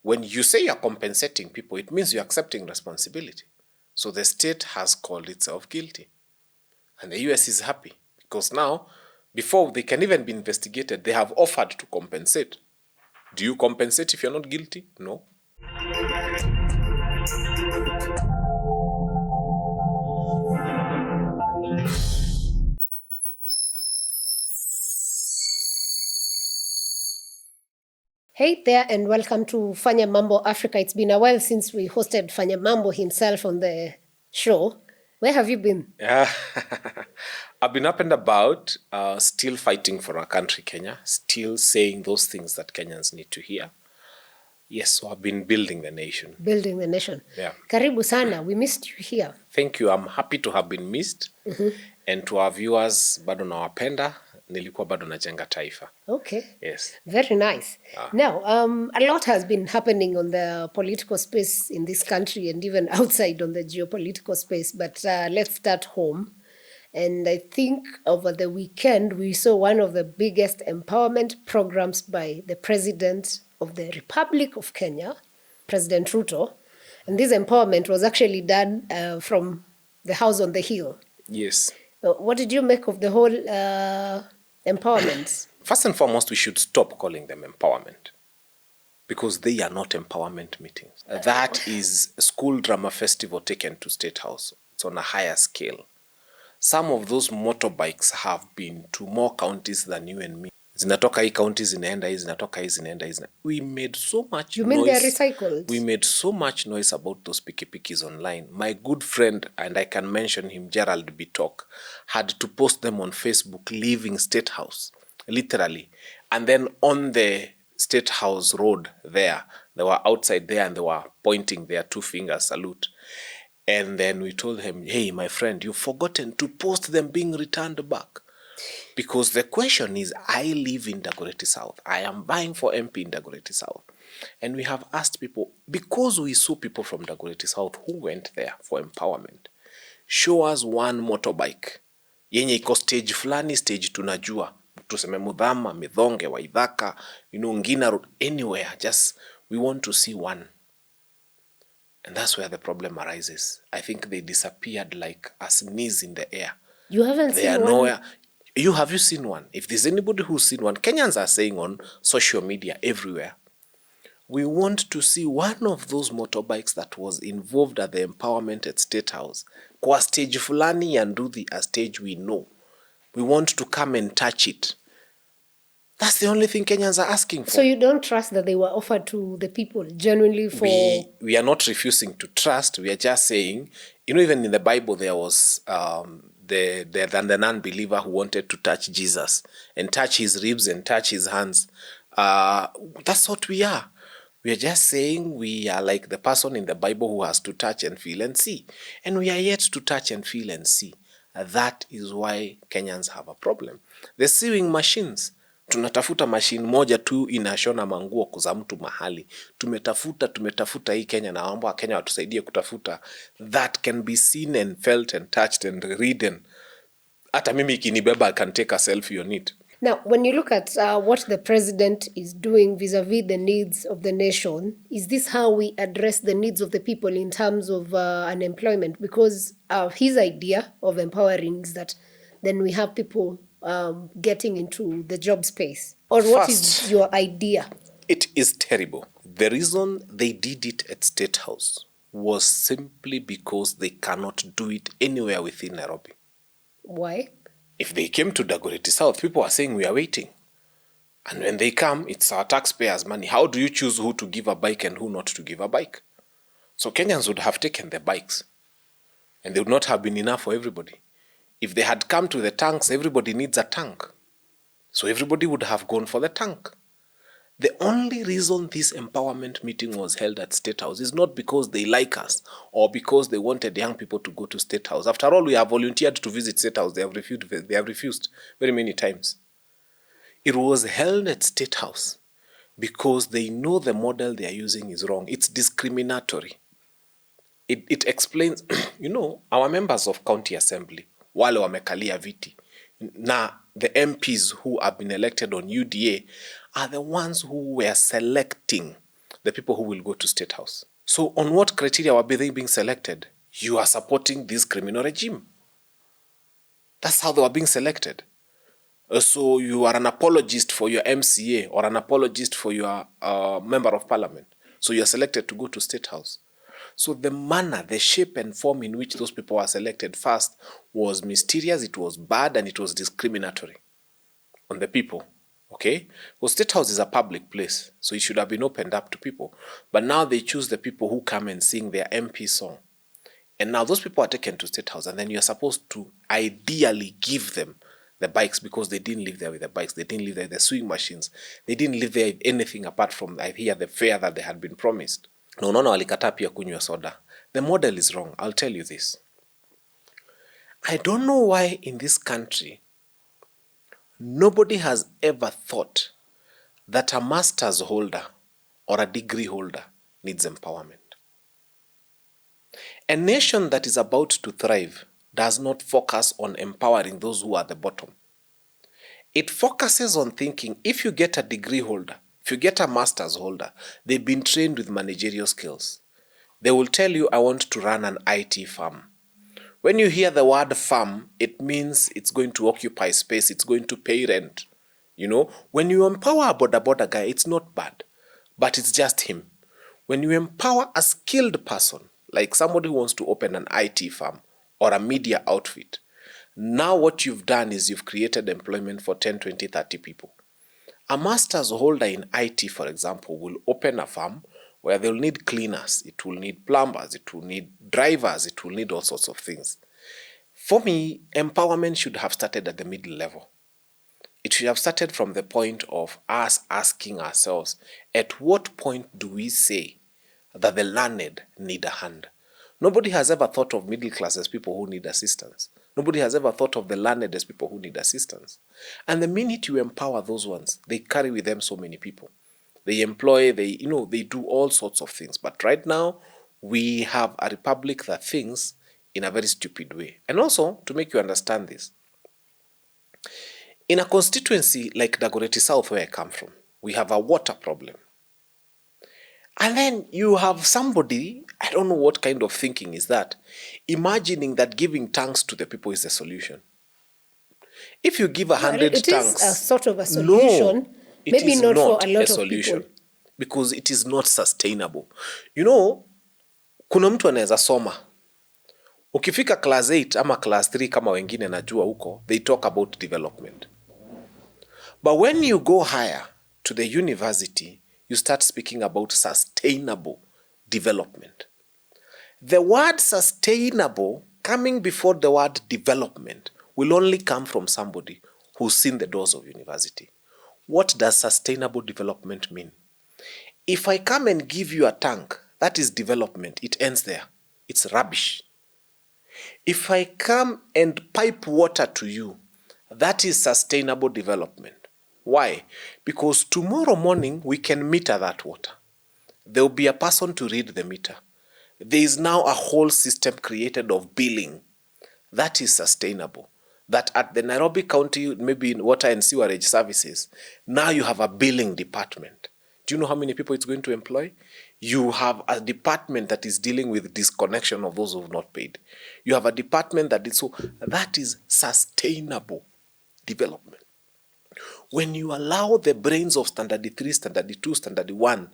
When you say you're compensating people, it means you're accepting responsibility. So the state has called itself guilty. And the US is happy because now, before they can even be investigated, they have offered to compensate. Do you compensate if you're not guilty? No. Hey there and welcome to Fanya Mambo Africa. It's been a while since we hosted Fanya Mambo himself on the show. Where have you been? I've been up and about, still fighting for our country, Kenya, still saying those things that Kenyans need to hear. Yes, so I've been building the nation. Building the nation. Yeah. Karibu sana, we missed you here. Thank you. I'm happy to have been missed. And to our viewers, bado nawapenda, nilikuwa bado najenga taifa. Okay. Yes. Very nice. Now, a lot has been happening on the political space in this country and even outside on the geopolitical space, but let's start home. And I think over the weekend, we saw one of the biggest empowerment programs by the President of the Republic of Kenya, President Ruto. And this empowerment was actually done from the house on the hill. Yes. What did you make of the whole empowerment? First and foremost, we should stop calling them empowerment because they are not empowerment meetings. That is a school drama festival taken to State House. It's on a higher scale. Some of those motorbikes have been to more counties than you and me. Zinatoka hii county zinaenda hii, zinatoka hii zinaenda hii. We made so much You noise. mean they're recycled? We made so much noise about those pikipikis online. My good friend, and I can mention him, Gerald Bitok, had to post them on Facebook leaving State House, literally. And then on the State House road there, they were outside there and they were pointing their two fingers salute. And then we told him, hey, my friend, you've forgotten to post them being returned back. Because the question is, I live in Dagoretti South. I am vying for MP in Dagoretti South. And we have asked people, because we saw people from Dagoretti South who went there for empowerment, show us one motorbike. Yenye iko stage fulani, stage tunajua. Tuseme Mudhama, Midhonge, Waithaka, Ngina Road, anywhere. Just, we want to see one. And that's where the problem arises. I think they disappeared like a sneeze in the air. You haven't They seen are one? nowhere. Have you seen one? If there's anybody who's seen one, Kenyans are saying on social media everywhere, we want to see one of those motorbikes that was involved at the empowerment at State House. Kwa stage fulani ya Nduthi, a stage we know. We want to come and touch it. That's the only thing Kenyans are asking for. So you don't trust that they were offered to the people genuinely for... We are not refusing to trust. We are just saying, even in the Bible, there was the non-believer who wanted to touch Jesus and touch his ribs and touch his hands. That's what we are. We are just saying we are like the person in the Bible who has to touch and feel and see. And we are yet to touch and feel and see. That is why Kenyans have a problem. The sewing machines. Tunatafuta machine moja tu inashona manguo za mtu mahali. Tumetafuta hii Kenya na waomba Kenya watusaidie kutafuta. That can be seen and felt and touched and ridden. Hata mimi ikinibeba I can take a selfie on it. Now, when you look at what the president is doing vis-a-vis the needs of the nation, is this how we address the needs of the people in terms of unemployment? Because his idea of empowering is that then we have people getting into the job space. Or what is your idea? It is terrible. The reason they did it at State House was simply because they cannot do it anywhere within Nairobi. Why? If they came to Dagoretti South, people are saying we are waiting. And when they come, it's our taxpayers' money. How do you choose who to give a bike and who not to give a bike? So Kenyans would have taken the bikes. And they would not have been enough for everybody. If they had come to the tanks, everybody needs a tank. So everybody would have gone for the tank. The only reason this empowerment meeting was held at State House is not because they like us or because they wanted young people to go to State House. After all, we have volunteered to visit State House. They have refused very many times. It was held at State House because they know the model they are using is wrong. It's discriminatory. It explains, our members of county assembly, wale wamekalia viti, na the MPs who have been elected on UDA are the ones who were selecting the people who will go to State House. So on what criteria were they being selected? You are supporting this criminal regime. That's how they were being selected. So you are an apologist for your MCA or an apologist for your member of parliament. So you are selected to go to State House. So the manner, the shape and form in which those people were selected first was mysterious, it was bad, and it was discriminatory on the people. Okay? Well, State House is a public place, so it should have been opened up to people. But now they choose the people who come and sing their MP song. And now those people are taken to State House, and then you're supposed to ideally give them the bikes, because they didn't live there with the bikes, they didn't live there with the sewing machines, they didn't live there with anything apart from, I hear, the fare that they had been promised. No, walikataa pia kunywa soda. The model is wrong. I'll tell you this. I don't know why in this country nobody has ever thought that a master's holder or a degree holder needs empowerment. A nation that is about to thrive does not focus on empowering those who are at the bottom. It focuses on thinking, if you get a degree holder, if you get a master's holder, they've been trained with managerial skills. They will tell you, I want to run an IT firm. When you hear the word farm, it means it's going to occupy space, it's going to pay rent. You know, when you empower a bodaboda guy, it's not bad, but it's just him. When you empower a skilled person, like somebody who wants to open an IT firm or a media outfit, now what you've done is you've created employment for 10, 20, 30 people. A master's holder in IT, for example, will open a firm where they'll need cleaners, it will need plumbers, it will need drivers, it will need all sorts of things. For me, empowerment should have started at the middle level. It should have started from the point of us asking ourselves, at what point do we say that the learned need a hand? Nobody has ever thought of middle class as people who need assistance. Nobody has ever thought of the learned as people who need assistance. And the minute you empower those ones, they carry with them so many people. They employ, they do all sorts of things. But right now, we have a republic that thinks in a very stupid way. And also, to make you understand this, in a constituency like Dagoretti South, where I come from, we have a water problem. And then you have somebody, I don't know what kind of thinking is that, imagining that giving tanks to the people is the solution. If you give 100 tanks... It is a sort of a solution. No, maybe not for a lot of people. Because it is not sustainable. You know, kuna mtu anaweza soma. Ukifika class 8 ama class 3 kama wengine najua huko, they talk about development. But when you go higher to the university, you start speaking about sustainable development. The word sustainable coming before the word development will only come from somebody who's seen the doors of university. What does sustainable development mean? If I come and give you a tank, that is development. It ends there. It's rubbish. If I come and pipe water to you, that is sustainable development. Why? Because tomorrow morning we can meter that water. There will be a person to read the meter. There is now a whole system created of billing. That is sustainable. That at the Nairobi County, maybe in water and sewerage services, now you have a billing department. Do you know how many people it's going to employ? You have a department that is dealing with disconnection of those who have not paid. You have a department that is that is sustainable development. When you allow the brains of Standard 3, Standard 2, Standard 1,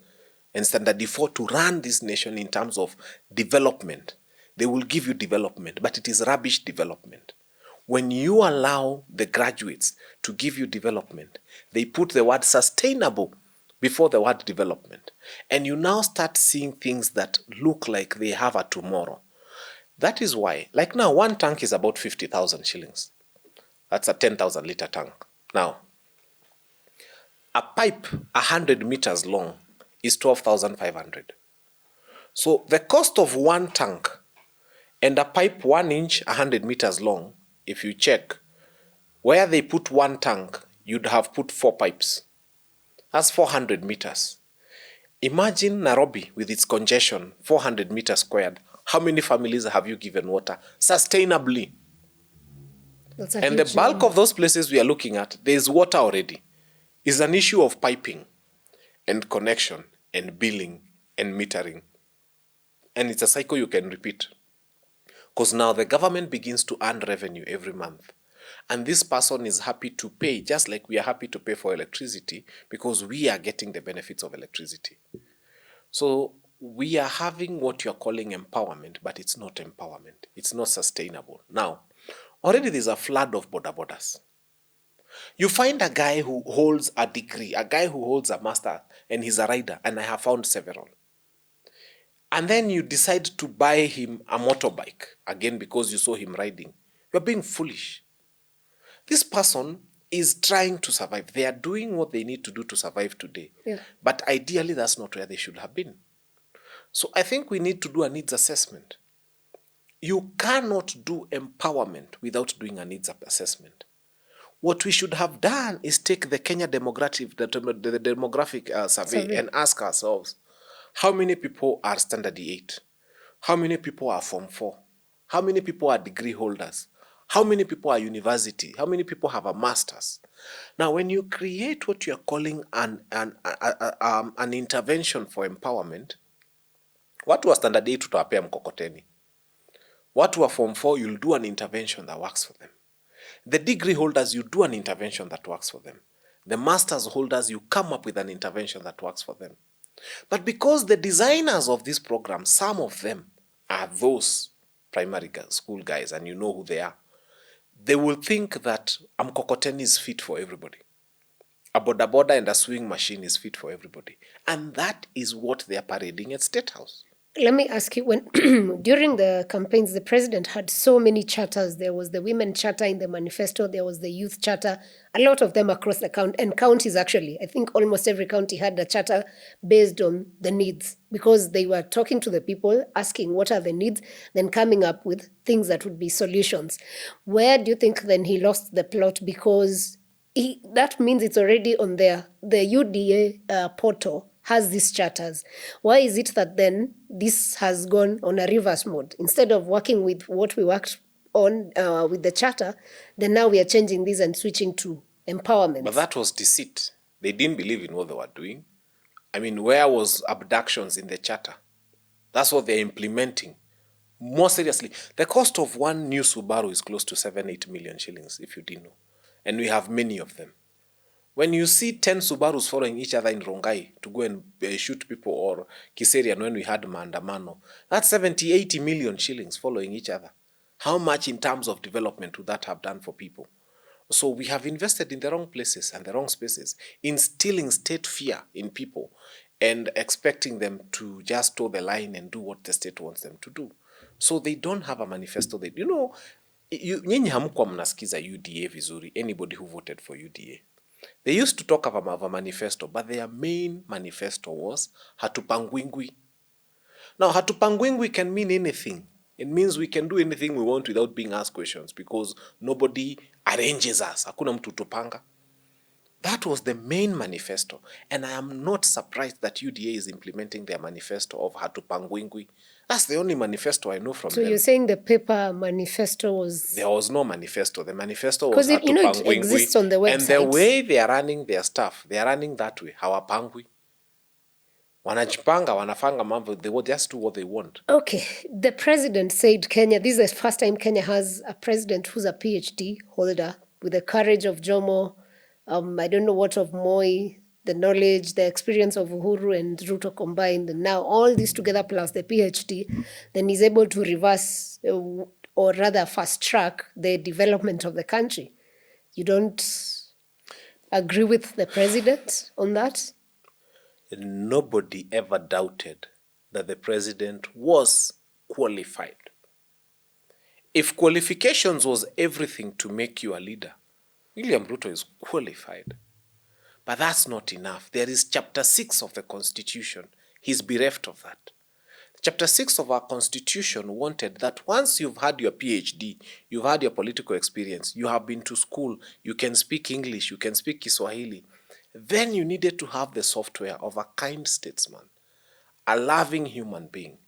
and Standard 4 to run this nation in terms of development, they will give you development, but it is rubbish development. When you allow the graduates to give you development, they put the word sustainable before the word development. And you now start seeing things that look like they have a tomorrow. That is why, like now, one tank is about 50,000 shillings. That's a 10,000 liter tank. Now, a pipe 100 meters long is 12,500. So the cost of one tank and a pipe 1 inch 100 meters long, if you check, where they put one tank, you'd have put 4 pipes. That's 400 meters. Imagine Nairobi with its congestion, 400 meters squared. How many families have you given water sustainably? And the bulk of those places we are looking at, there is water already. It's an issue of piping and connection. and billing and metering. And it's a cycle you can repeat. Because now the government begins to earn revenue every month. And this person is happy to pay, just like we are happy to pay for electricity, because we are getting the benefits of electricity. So we are having what you're calling empowerment, but it's not empowerment. It's not sustainable. Now, already there's a flood of Bodabodas. You find a guy who holds a degree, a guy who holds a master, and he's a rider, and I have found several. And then you decide to buy him a motorbike, again because you saw him riding. You're being foolish. This person is trying to survive. They are doing what they need to do to survive today. Yeah. But ideally, that's not where they should have been. So I think we need to do a needs assessment. You cannot do empowerment without doing a needs assessment. What we should have done is take the Kenya demographic survey and ask ourselves, how many people are standard 8? How many people are Form 4? How many people are degree holders? How many people are university? How many people have a master's? Now, when you create what you are calling an intervention for empowerment, watu wa standard 8 tutawapea mkokoteni. Watu wa Form 4, you'll do an intervention that works for them. The degree holders, you do an intervention that works for them. The master's holders, you come up with an intervention that works for them. But because the designers of this program, some of them are those primary school guys, and you know who they are, they will think that a mkokoteni is fit for everybody. A bodaboda and a swing machine is fit for everybody. And that is what they are parading at State House. Let me ask you, when during the campaigns, the president had so many charters. There was the women charter in the manifesto. There was the youth charter. A lot of them across the county, and counties actually. I think almost every county had a charter based on the needs, because they were talking to the people, asking what are the needs, then coming up with things that would be solutions. Where do you think then he lost the plot? Because that means it's already on there. The UDA portal has these charters. Why is it that then this has gone on a reverse mode? Instead of working with what we worked on with the charter, then now we are changing this and switching to empowerment. But that was deceit. They didn't believe in what they were doing. I mean, where was abductions in the charter? That's what they're implementing. More seriously, the cost of one new Subaru is close to 7-8 million shillings, if you didn't know. And we have many of them. When you see 10 Subarus following each other in Rongai to go and shoot people, or Kiserian when we had Maandamano, that's 70-80 million shillings following each other. How much in terms of development would that have done for people? So we have invested in the wrong places and the wrong spaces, instilling state fear in people and expecting them to just toe the line and do what the state wants them to do. So they don't have a manifesto. Nyinyi hamkuwa mnasikiza UDA vizuri, anybody who voted for UDA. They used to talk of a manifesto, but their main manifesto was hatupangwingwi. Now, hatupangwingwi can mean anything. It means we can do anything we want without being asked questions, because nobody arranges us. Hakuna mtu tupanga. That was the main manifesto. And I am not surprised that UDA is implementing their manifesto of hatupangwingwi. That's the only manifesto I know from them. So you're saying the paper manifesto was... There was no manifesto. The manifesto was hatupangwingwi. It exists on the website. And the way they are running their stuff, they are running that way. Hawapangwi. Wanajipanga, wanafanga mambo. They will just do what they want. Okay. The president said Kenya, this is the first time Kenya has a president who's a PhD holder with the courage of Jomo, I don't know what of Moi, the knowledge, the experience of Uhuru and Ruto combined, and now all this together plus the PhD, then he's able to reverse or rather fast track the development of the country. You don't agree with the president on that? Nobody ever doubted that the president was qualified. If qualifications was everything to make you a leader, William Ruto is qualified. But that's not enough. There is chapter 6 of the Constitution. He's bereft of that. Chapter 6 of our Constitution wanted that once you've had your PhD, you've had your political experience, you have been to school, you can speak English, you can speak Kiswahili, then you needed to have the software of a kind statesman, a loving human being,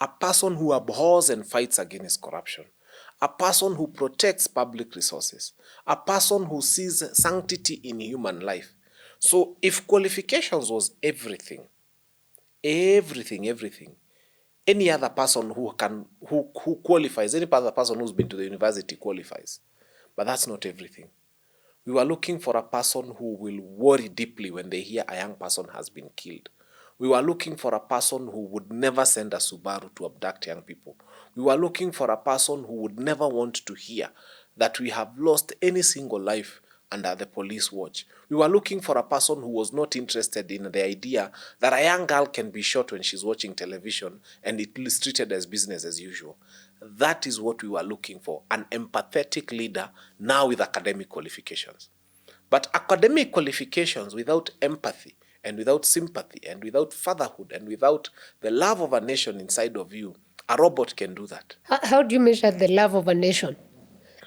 a person who abhors and fights against corruption, a person who protects public resources, a person who sees sanctity in human life. So if qualifications was everything, Everything. Any other person who qualifies, any other person who's been to the university qualifies. But that's not everything. We were looking for a person who will worry deeply when they hear a young person has been killed. We were looking for a person who would never send a Subaru to abduct young people. We were looking for a person who would never want to hear that we have lost any single life under the police watch. We were looking for a person who was not interested in the idea that a young girl can be shot when she's watching television and it is treated as business as usual. That is what we were looking for, an empathetic leader now with academic qualifications. But academic qualifications without empathy and without sympathy and without fatherhood and without the love of a nation inside of you, a robot can do that. How do you measure the love of a nation?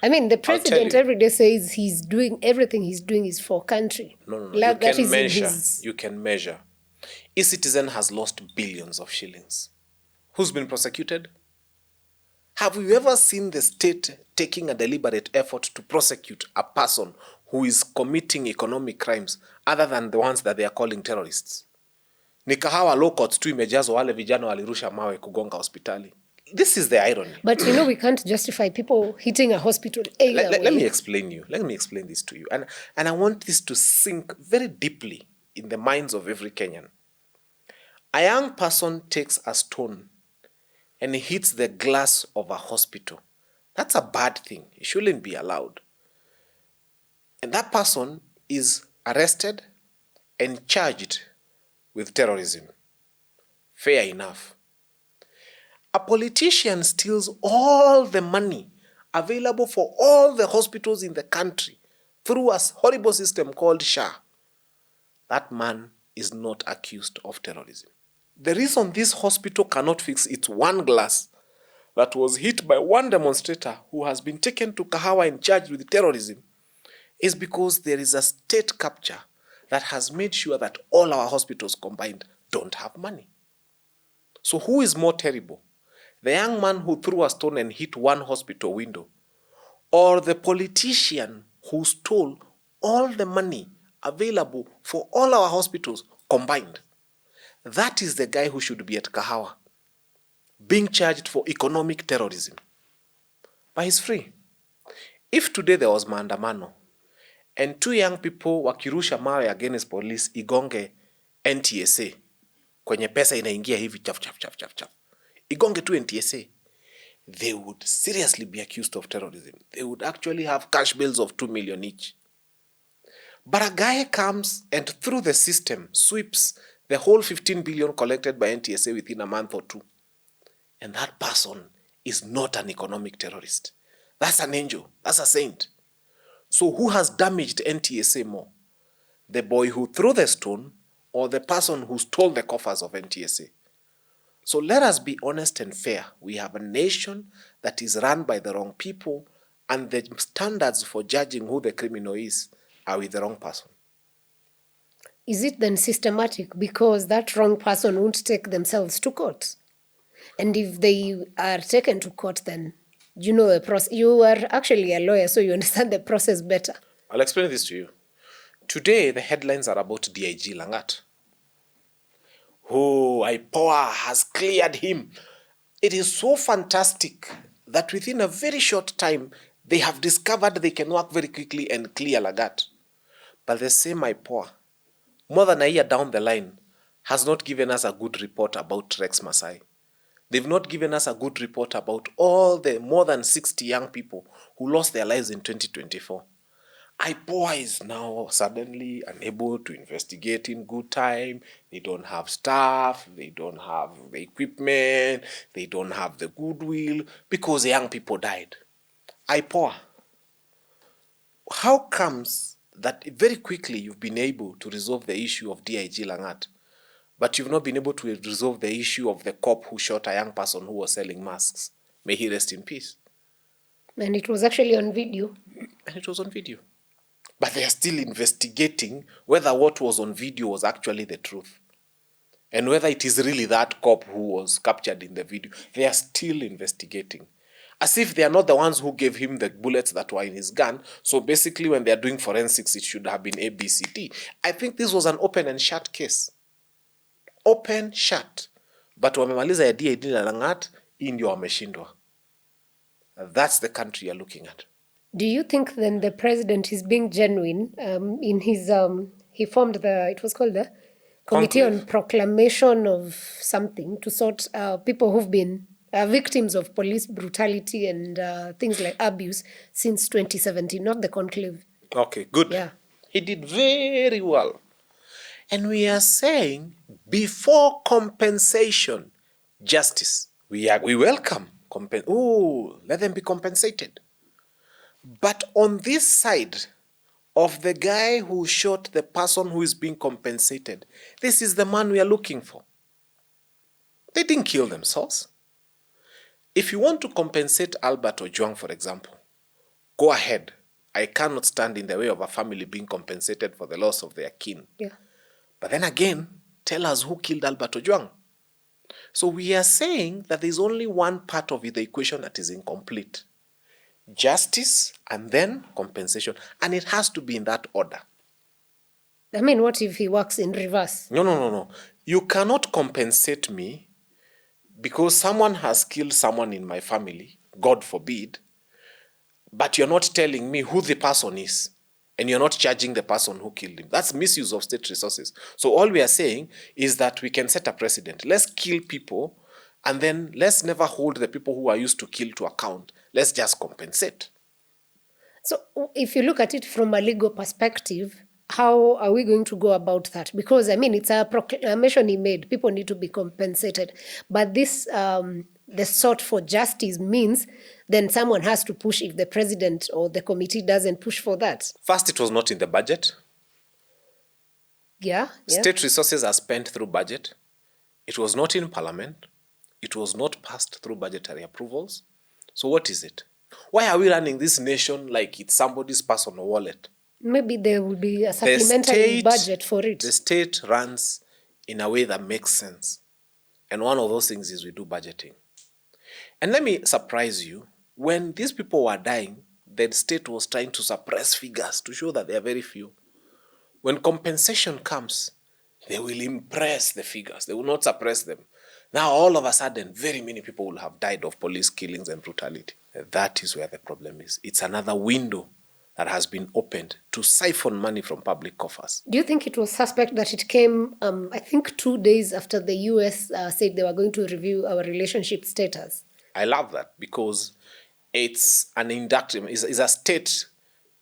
I mean, the president every day says he's doing everything he's doing is for country. No. Love, You can measure. eCitizen has lost billions of shillings. Who's been prosecuted? Have you ever seen the state taking a deliberate effort to prosecute a person who is committing economic crimes other than the ones that they are calling terrorists? Ni kahawa law courts tu imejazwa wale vijana walirusha mawe kugonga hospitali. This is the irony. But we can't justify people hitting a hospital either way. Let me explain this to you. And I want this to sink very deeply in the minds of every Kenyan. A young person takes a stone and hits the glass of a hospital. That's a bad thing. It shouldn't be allowed. And that person is arrested and charged with terrorism. Fair enough. A politician steals all the money available for all the hospitals in the country through a horrible system called SHA. That man is not accused of terrorism. The reason this hospital cannot fix its one glass that was hit by one demonstrator who has been taken to Kahawa and charged with terrorism is because there is a state capture that has made sure that all our hospitals combined don't have money. So who is more terrible? The young man who threw a stone and hit one hospital window, or the politician who stole all the money available for all our hospitals combined? That is the guy who should be at Kahawa, being charged for economic terrorism. But he's free. If today there was maandamano, and two young people wakirusha mawe against police igonge NTSA, kwenye pesa inaingia hivi chaf, igonge to NTSA, they would seriously be accused of terrorism. They would actually have cash bills of 2 million each. But a guy comes and through the system sweeps the whole 15 billion collected by NTSA within a month or two. And that person is not an economic terrorist. That's an angel. That's a saint. So who has damaged NTSA more? The boy who threw the stone or the person who stole the coffers of NTSA? So let us be honest and fair. We have a nation that is run by the wrong people, and the standards for judging who the criminal is are with the wrong person. Is it then systematic because that wrong person won't take themselves to court? And if they are taken to court, then you know the process. You are actually a lawyer, so you understand the process better. I'll explain this to you. Today, the headlines are about DIG Langat. Oh, IPOA has cleared him. It is so fantastic that within a very short time, they have discovered they can work very quickly and clear Lagat. But the same IPOA, more than a year down the line, has not given us a good report about Rex Masai. They've not given us a good report about all the more than 60 young people who lost their lives in 2024. IPOA is now suddenly unable to investigate in good time. They don't have staff, they don't have the equipment, they don't have the goodwill because the young people died. IPOA, how comes that very quickly you've been able to resolve the issue of DIG Langat, but you've not been able to resolve the issue of the cop who shot a young person who was selling masks? May he rest in peace. And it was actually on video. And it was on video. But they are still investigating whether what was on video was actually the truth. And whether it is really that cop who was captured in the video. They are still investigating. As if they are not the ones who gave him the bullets that were in his gun. So basically when they are doing forensics, it should have been A, B, C, D. I think this was an open and shut case. Open, shut. But wamemaliza ya DID na Langat, hii ndio wameshindwa. That's the country you're looking at. Do you think then the president is being genuine in his, he formed it was called the Committee Conclave. on Proclamation of something to sort people who've been victims of police brutality and things like abuse since 2017, not the Conclave. Okay, good. Yeah. He did very well. And we are saying before compensation, justice. We welcome. Let them be compensated. But on this side of the guy who shot the person who is being compensated, this is the man we are looking for. They didn't kill themselves. If you want to compensate Albert Ojwang, for example, go ahead. I cannot stand in the way of a family being compensated for the loss of their kin. Yeah. But then again, tell us who killed Albert Ojwang. So we are saying that there's only one part of the equation that is incomplete. Justice and then compensation. And it has to be in that order. I mean, what if he works in reverse? No. You cannot compensate me because someone has killed someone in my family, God forbid, but you're not telling me who the person is, and you're not charging the person who killed him. That's misuse of state resources. So all we are saying is that we can set a precedent. Let's kill people, and then let's never hold the people who are used to kill to account. Let's just compensate. So if you look at it from a legal perspective, how are we going to go about that? Because, I mean, it's a proclamation he made. People need to be compensated. But this, the sought for justice means then someone has to push if the president or the committee doesn't push for that. First, it was not in the budget. Yeah. State resources are spent through budget. It was not in parliament. It was not passed through budgetary approvals. So what is it? Why are we running this nation like it's somebody's personal wallet? Maybe there will be a supplementary budget for it. The state runs in a way that makes sense. And one of those things is we do budgeting. And let me surprise you. When these people were dying, the state was trying to suppress figures to show that they are very few. When compensation comes, they will impress the figures. They will not suppress them. Now, all of a sudden, very many people will have died of police killings and brutality. That is where the problem is. It's another window that has been opened to siphon money from public coffers. Do you think it was suspect that it came, I think, 2 days after the US said they were going to review our relationship status? I love that because it's an indictment, it's a state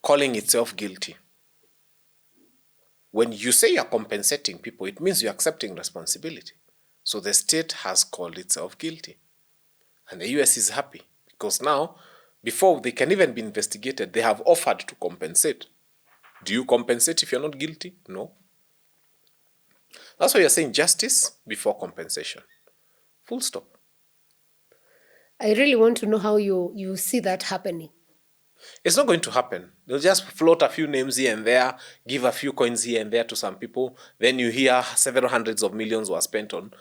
calling itself guilty. When you say you're compensating people, it means you're accepting responsibility. So the state has called itself guilty. And the US is happy because now, before they can even be investigated, they have offered to compensate. Do you compensate if you're not guilty? No. That's why you're saying justice before compensation. Full stop. I really want to know how you see that happening. It's not going to happen. They'll just float a few names here and there, give a few coins here and there to some people. Then you hear several hundreds of millions were spent on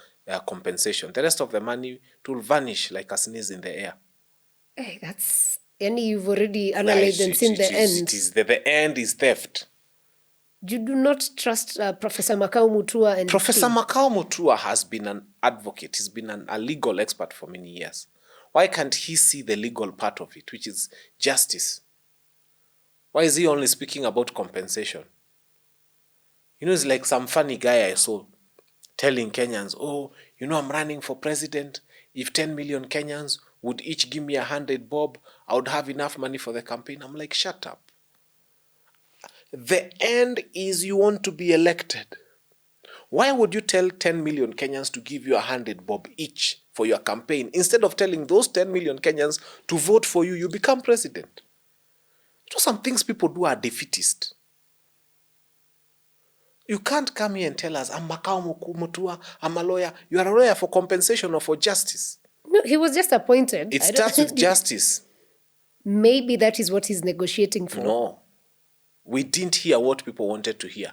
compensation. The rest of the money will vanish like a sneeze in the air. Hey, that's... And you've already analyzed and seen the end. The end is theft. You do not trust Professor Makau Mutua and Professor Makau Mutua has been an advocate. He's been a legal expert for many years. Why can't he see the legal part of it, which is justice? Why is he only speaking about compensation? You know, it's like some funny guy I saw telling Kenyans, I'm running for president. If 10 million Kenyans would each give me 100 bob, I would have enough money for the campaign. I'm like, shut up. The end is you want to be elected. Why would you tell 10 million Kenyans to give you 100 bob each for your campaign instead of telling those 10 million Kenyans to vote for you? You become president. Some things people do are defeatist. You can't come here and tell us, I'm Makau Mutua, I'm a lawyer. You are a lawyer for compensation or for justice. No, he was just appointed. It starts with justice. Maybe that is what he's negotiating for. No. We didn't hear what people wanted to hear.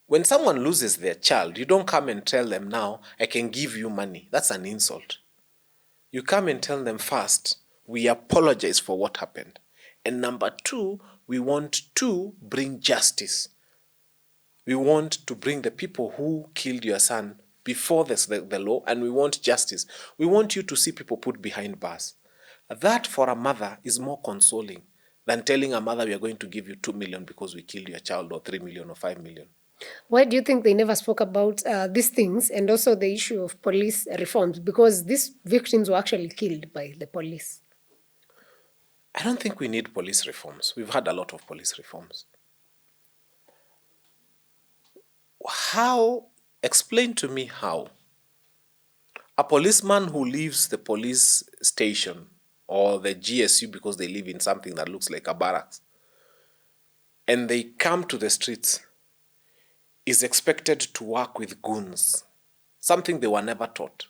When someone loses their child, you don't come and tell them now, I can give you money. That's an insult. You come and tell them first, we apologize for what happened. And number two, we want to bring justice. We want to bring the people who killed your son before the law, and we want justice. We want you to see people put behind bars. That for a mother is more consoling than telling a mother we are going to give you 2 million because we killed your child, or 3 million, or 5 million. Why do you think they never spoke about these things, and also the issue of police reforms? Because these victims were actually killed by the police. I don't think we need police reforms. We've had a lot of police reforms. Explain to me how a policeman who leaves the police station or the GSU because they live in something that looks like a barracks, and they come to the streets, is expected to work with goons, something they were never taught.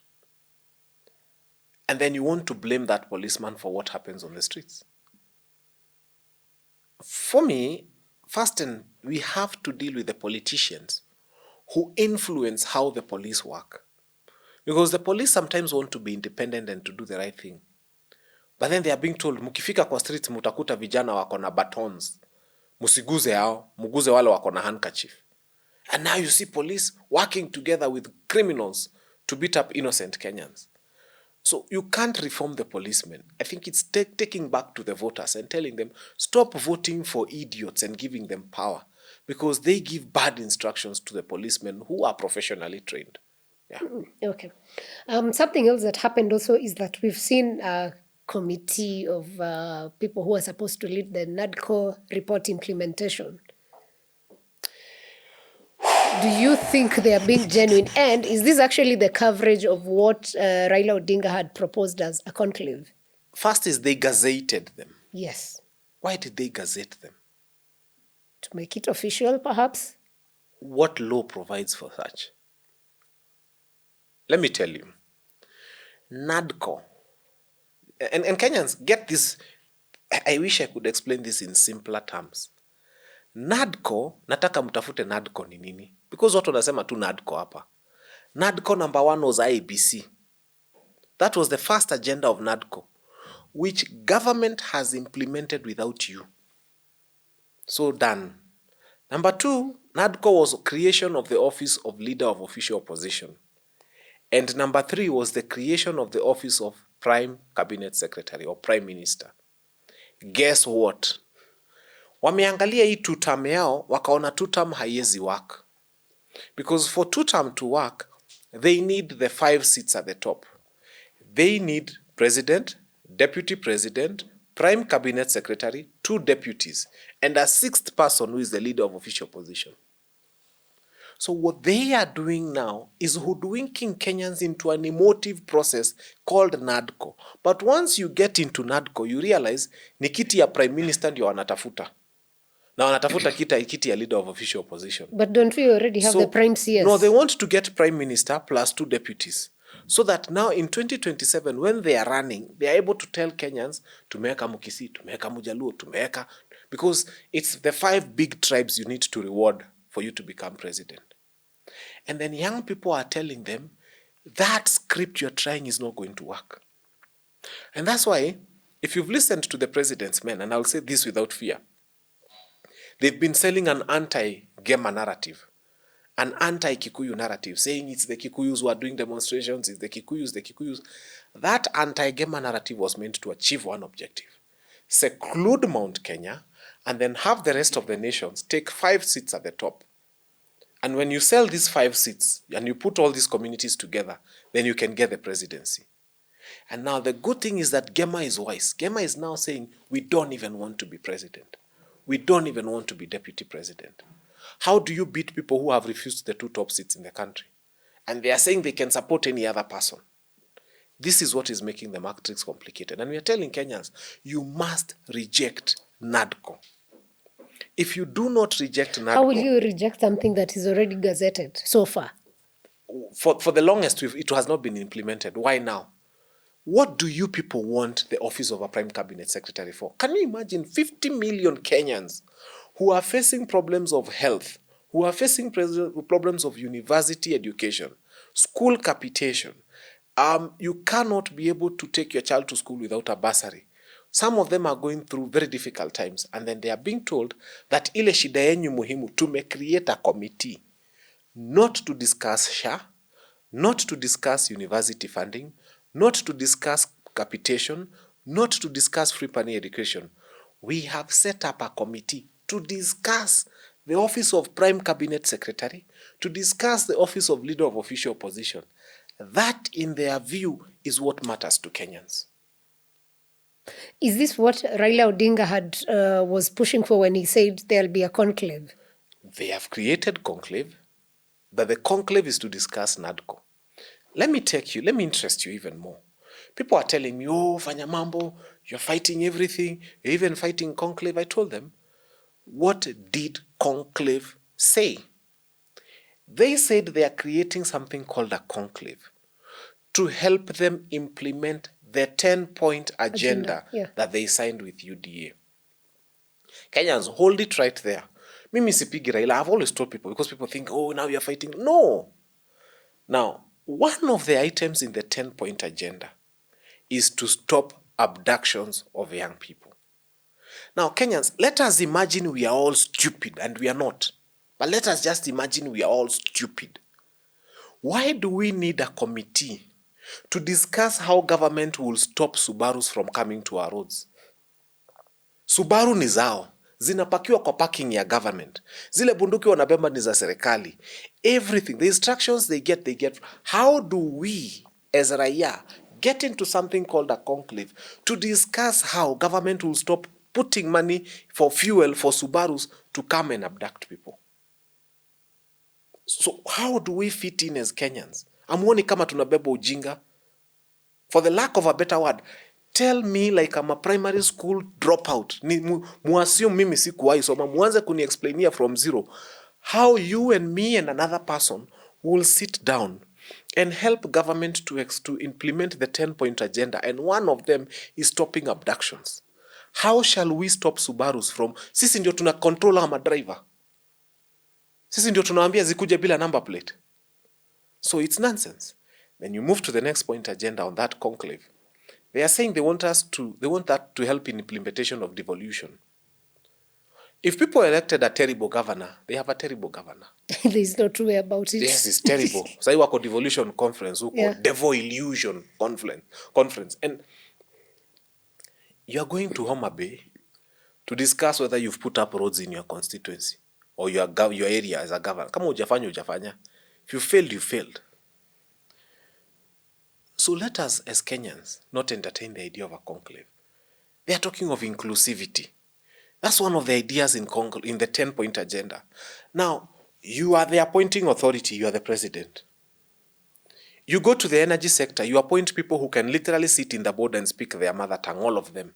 And then you want to blame that policeman for what happens on the streets. For me, first, we have to deal with the politicians who influence how the police work. Because the police sometimes want to be independent and to do the right thing. But then they are being told, mukifika kwa streets mutakuta vijana wako na batons. Musiguze hao, muguze wale wako na handkerchief. And now you see police working together with criminals to beat up innocent Kenyans. So you can't reform the policemen. I think it's taking back to the voters and telling them, stop voting for idiots and giving them power, because they give bad instructions to the policemen who are professionally trained. Yeah. Okay. Something else that happened also is that we've seen a committee of people who are supposed to lead the NADCO report implementation. Do you think they are being genuine? And is this actually the coverage of what Raila Odinga had proposed as a conclave? First is they gazetted them. Yes. Why did they gazette them? To make it official, perhaps? What law provides for such? Let me tell you. NADCO. And Kenyans, get this. I wish I could explain this in simpler terms. NADCO, nataka mtafute NADCO ni nini? Because watu wanasema tu NADCO hapa. NADCO number 1 was IBC. That was the first agenda of NADCO, which government has implemented without you. So done. Number 2, NADCO was creation of the office of leader of official opposition. And number 3 was the creation of the office of prime cabinet secretary or prime minister. Guess what? Wameangalia hii 2-term yao, wakaona 2-term haiwezi work. Because for 2-term to work, they need the 5 seats at the top. They need president, deputy president, prime cabinet secretary, 2 deputies, and a 6th person who is the leader of official opposition. So what they are doing now is hoodwinking Kenyans into an emotive process called NADCO. But once you get into NADCO, you realize ni kiti ya prime minister ndio wanatafuta. Na wanatafuta kiti ya leader of official opposition. But don't we already have the prime CS? No, they want to get prime minister plus 2 deputies. So that now in 2027, when they are running, they are able to tell Kenyans, tumeweka Mukisi, tumeweka Mujaluo, tumeweka, because it's the 5 big tribes you need to reward for you to become president. And then young people are telling them, that script you're trying is not going to work. And that's why, if you've listened to the president's men, and I'll say this without fear, they've been selling an anti-Gema narrative, an anti-Kikuyu narrative, saying it's the Kikuyus who are doing demonstrations, it's the Kikuyus. That anti-Gema narrative was meant to achieve one objective: seclude Mount Kenya, and then have the rest of the nations take 5 seats at the top. And when you sell these 5 seats, and you put all these communities together, then you can get the presidency. And now the good thing is that Gema is wise. Gema is now saying, we don't even want to be president. We don't even want to be deputy president. How do you beat people who have refused the 2 top seats in the country? And they are saying they can support any other person. This is what is making the matrix complicated. And we are telling Kenyans, you must reject NADCO. If you do not reject NADCO... How will you reject something that is already gazetted so far? For the longest, it has not been implemented. Why now? What do you people want the office of a prime cabinet secretary for? Can you imagine 50 million Kenyans who are facing problems of health, who are facing problems of university education, school capitation? You cannot be able to take your child to school without a bursary. Some of them are going through very difficult times, and then they are being told that ile shida yenyu muhimu, create a committee not to discuss SHA, not to discuss university funding, not to discuss capitation, not to discuss free primary education. We have set up a committee to discuss the office of Prime Cabinet Secretary, to discuss the office of Leader of Official Opposition. That, in their view, is what matters to Kenyans. Is this what Raila Odinga was pushing for when he said there'll be a conclave? They have created conclave, but the conclave is to discuss NADCO. Let me interest you even more. People are telling me, oh, Fanya Mambo, you're fighting everything, you're even fighting conclave. I told them, what did conclave say? They said they are creating something called a conclave to help them implement the 10-point agenda that they signed with UDA. Kenyans, hold it right there. Mimi sipigi Raila. I've always told people, because people think, oh, now you're fighting. No. Now, one of the items in the 10-point agenda is to stop abductions of young people. Now, Kenyans, let us imagine we are all stupid, and we are not. But let us just imagine we are all stupid. Why do we need a committee to discuss how government will stop Subarus from coming to our roads? Subaru ni zao, zinapakiwa kwa parking ya government. Zile bunduki wanabeba ni za serikali. Everything, the instructions they get. How do we, as raia, get into something called a conclave to discuss how government will stop putting money for fuel for Subarus to come and abduct people? So how do we fit in as Kenyans? Amuoni kama tunabeba ujinga? For the lack of a better word, tell me like I'm a primary school dropout. Muassume mimi sikuwahi soma, muanze kuni-explainia from zero how you and me and another person will sit down and help government to implement the 10-point agenda, and one of them is stopping abductions. How shall we stop Subarus from... Sisi ndio tuna control ama driver. Sisi ndio tunawaambia zikuje bila number plate. So it's nonsense. Then you move to the next point agenda on that conclave. They are saying they want that to help in implementation of devolution. If people elected a terrible governor, they have a terrible governor. There's no true way about it. Yes, it's terrible. Sai wako devolution conference, devolution conference. And you are going to Harambee to discuss whether you've put up roads in your constituency or your area as a governor. Kama hujafanya. If you failed, you failed. So let us, as Kenyans, not entertain the idea of a conclave. They are talking of inclusivity. That's one of the ideas in the 10-point agenda. Now, you are the appointing authority. You are the president. You go to the energy sector. You appoint people who can literally sit in the board and speak their mother tongue, all of them.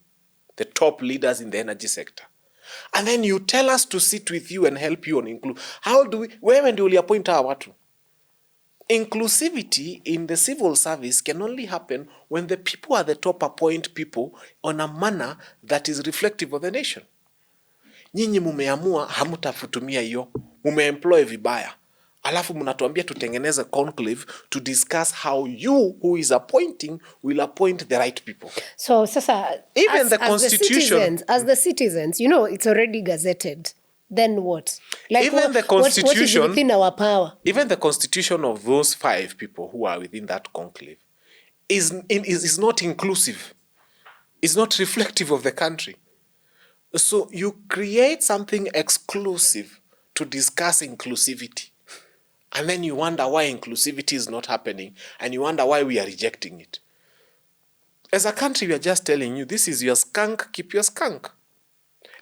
The top leaders in the energy sector. And then you tell us to sit with you and help you on include. Where do we appoint our watu? Inclusivity in the civil service can only happen when the people at the top appoint people on a manner that is reflective of the nation. Nyinyi mumeamua hamutafutumia hiyo, mumeemploy vibaya. Alafu mnatuambia tutengeneze conclave to discuss how you who is appointing will appoint the right people. So sasa, even the constitution, as the citizens, it's already gazetted. Then what? Like even the constitution, what is within our power? Even the constitution of those 5 people who are within that conclave is not inclusive. It's not reflective of the country. So you create something exclusive to discuss inclusivity. And then you wonder why inclusivity is not happening, and you wonder why we are rejecting it. As a country, we are just telling you, this is your skunk, keep your skunk.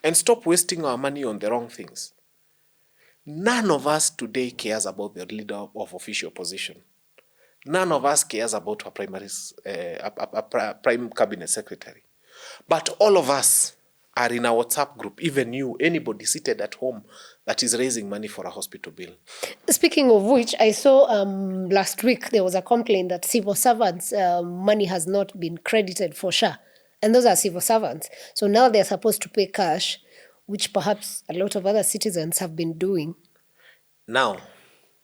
And stop wasting our money on the wrong things. None of us today cares about the leader of official opposition. None of us cares about a prime cabinet secretary. But all of us are in a WhatsApp group, even you, anybody seated at home that is raising money for a hospital bill. Speaking of which, I saw last week there was a complaint that civil servants' money has not been credited for SHA. And those are civil servants. So now they're supposed to pay cash, which perhaps a lot of other citizens have been doing. Now.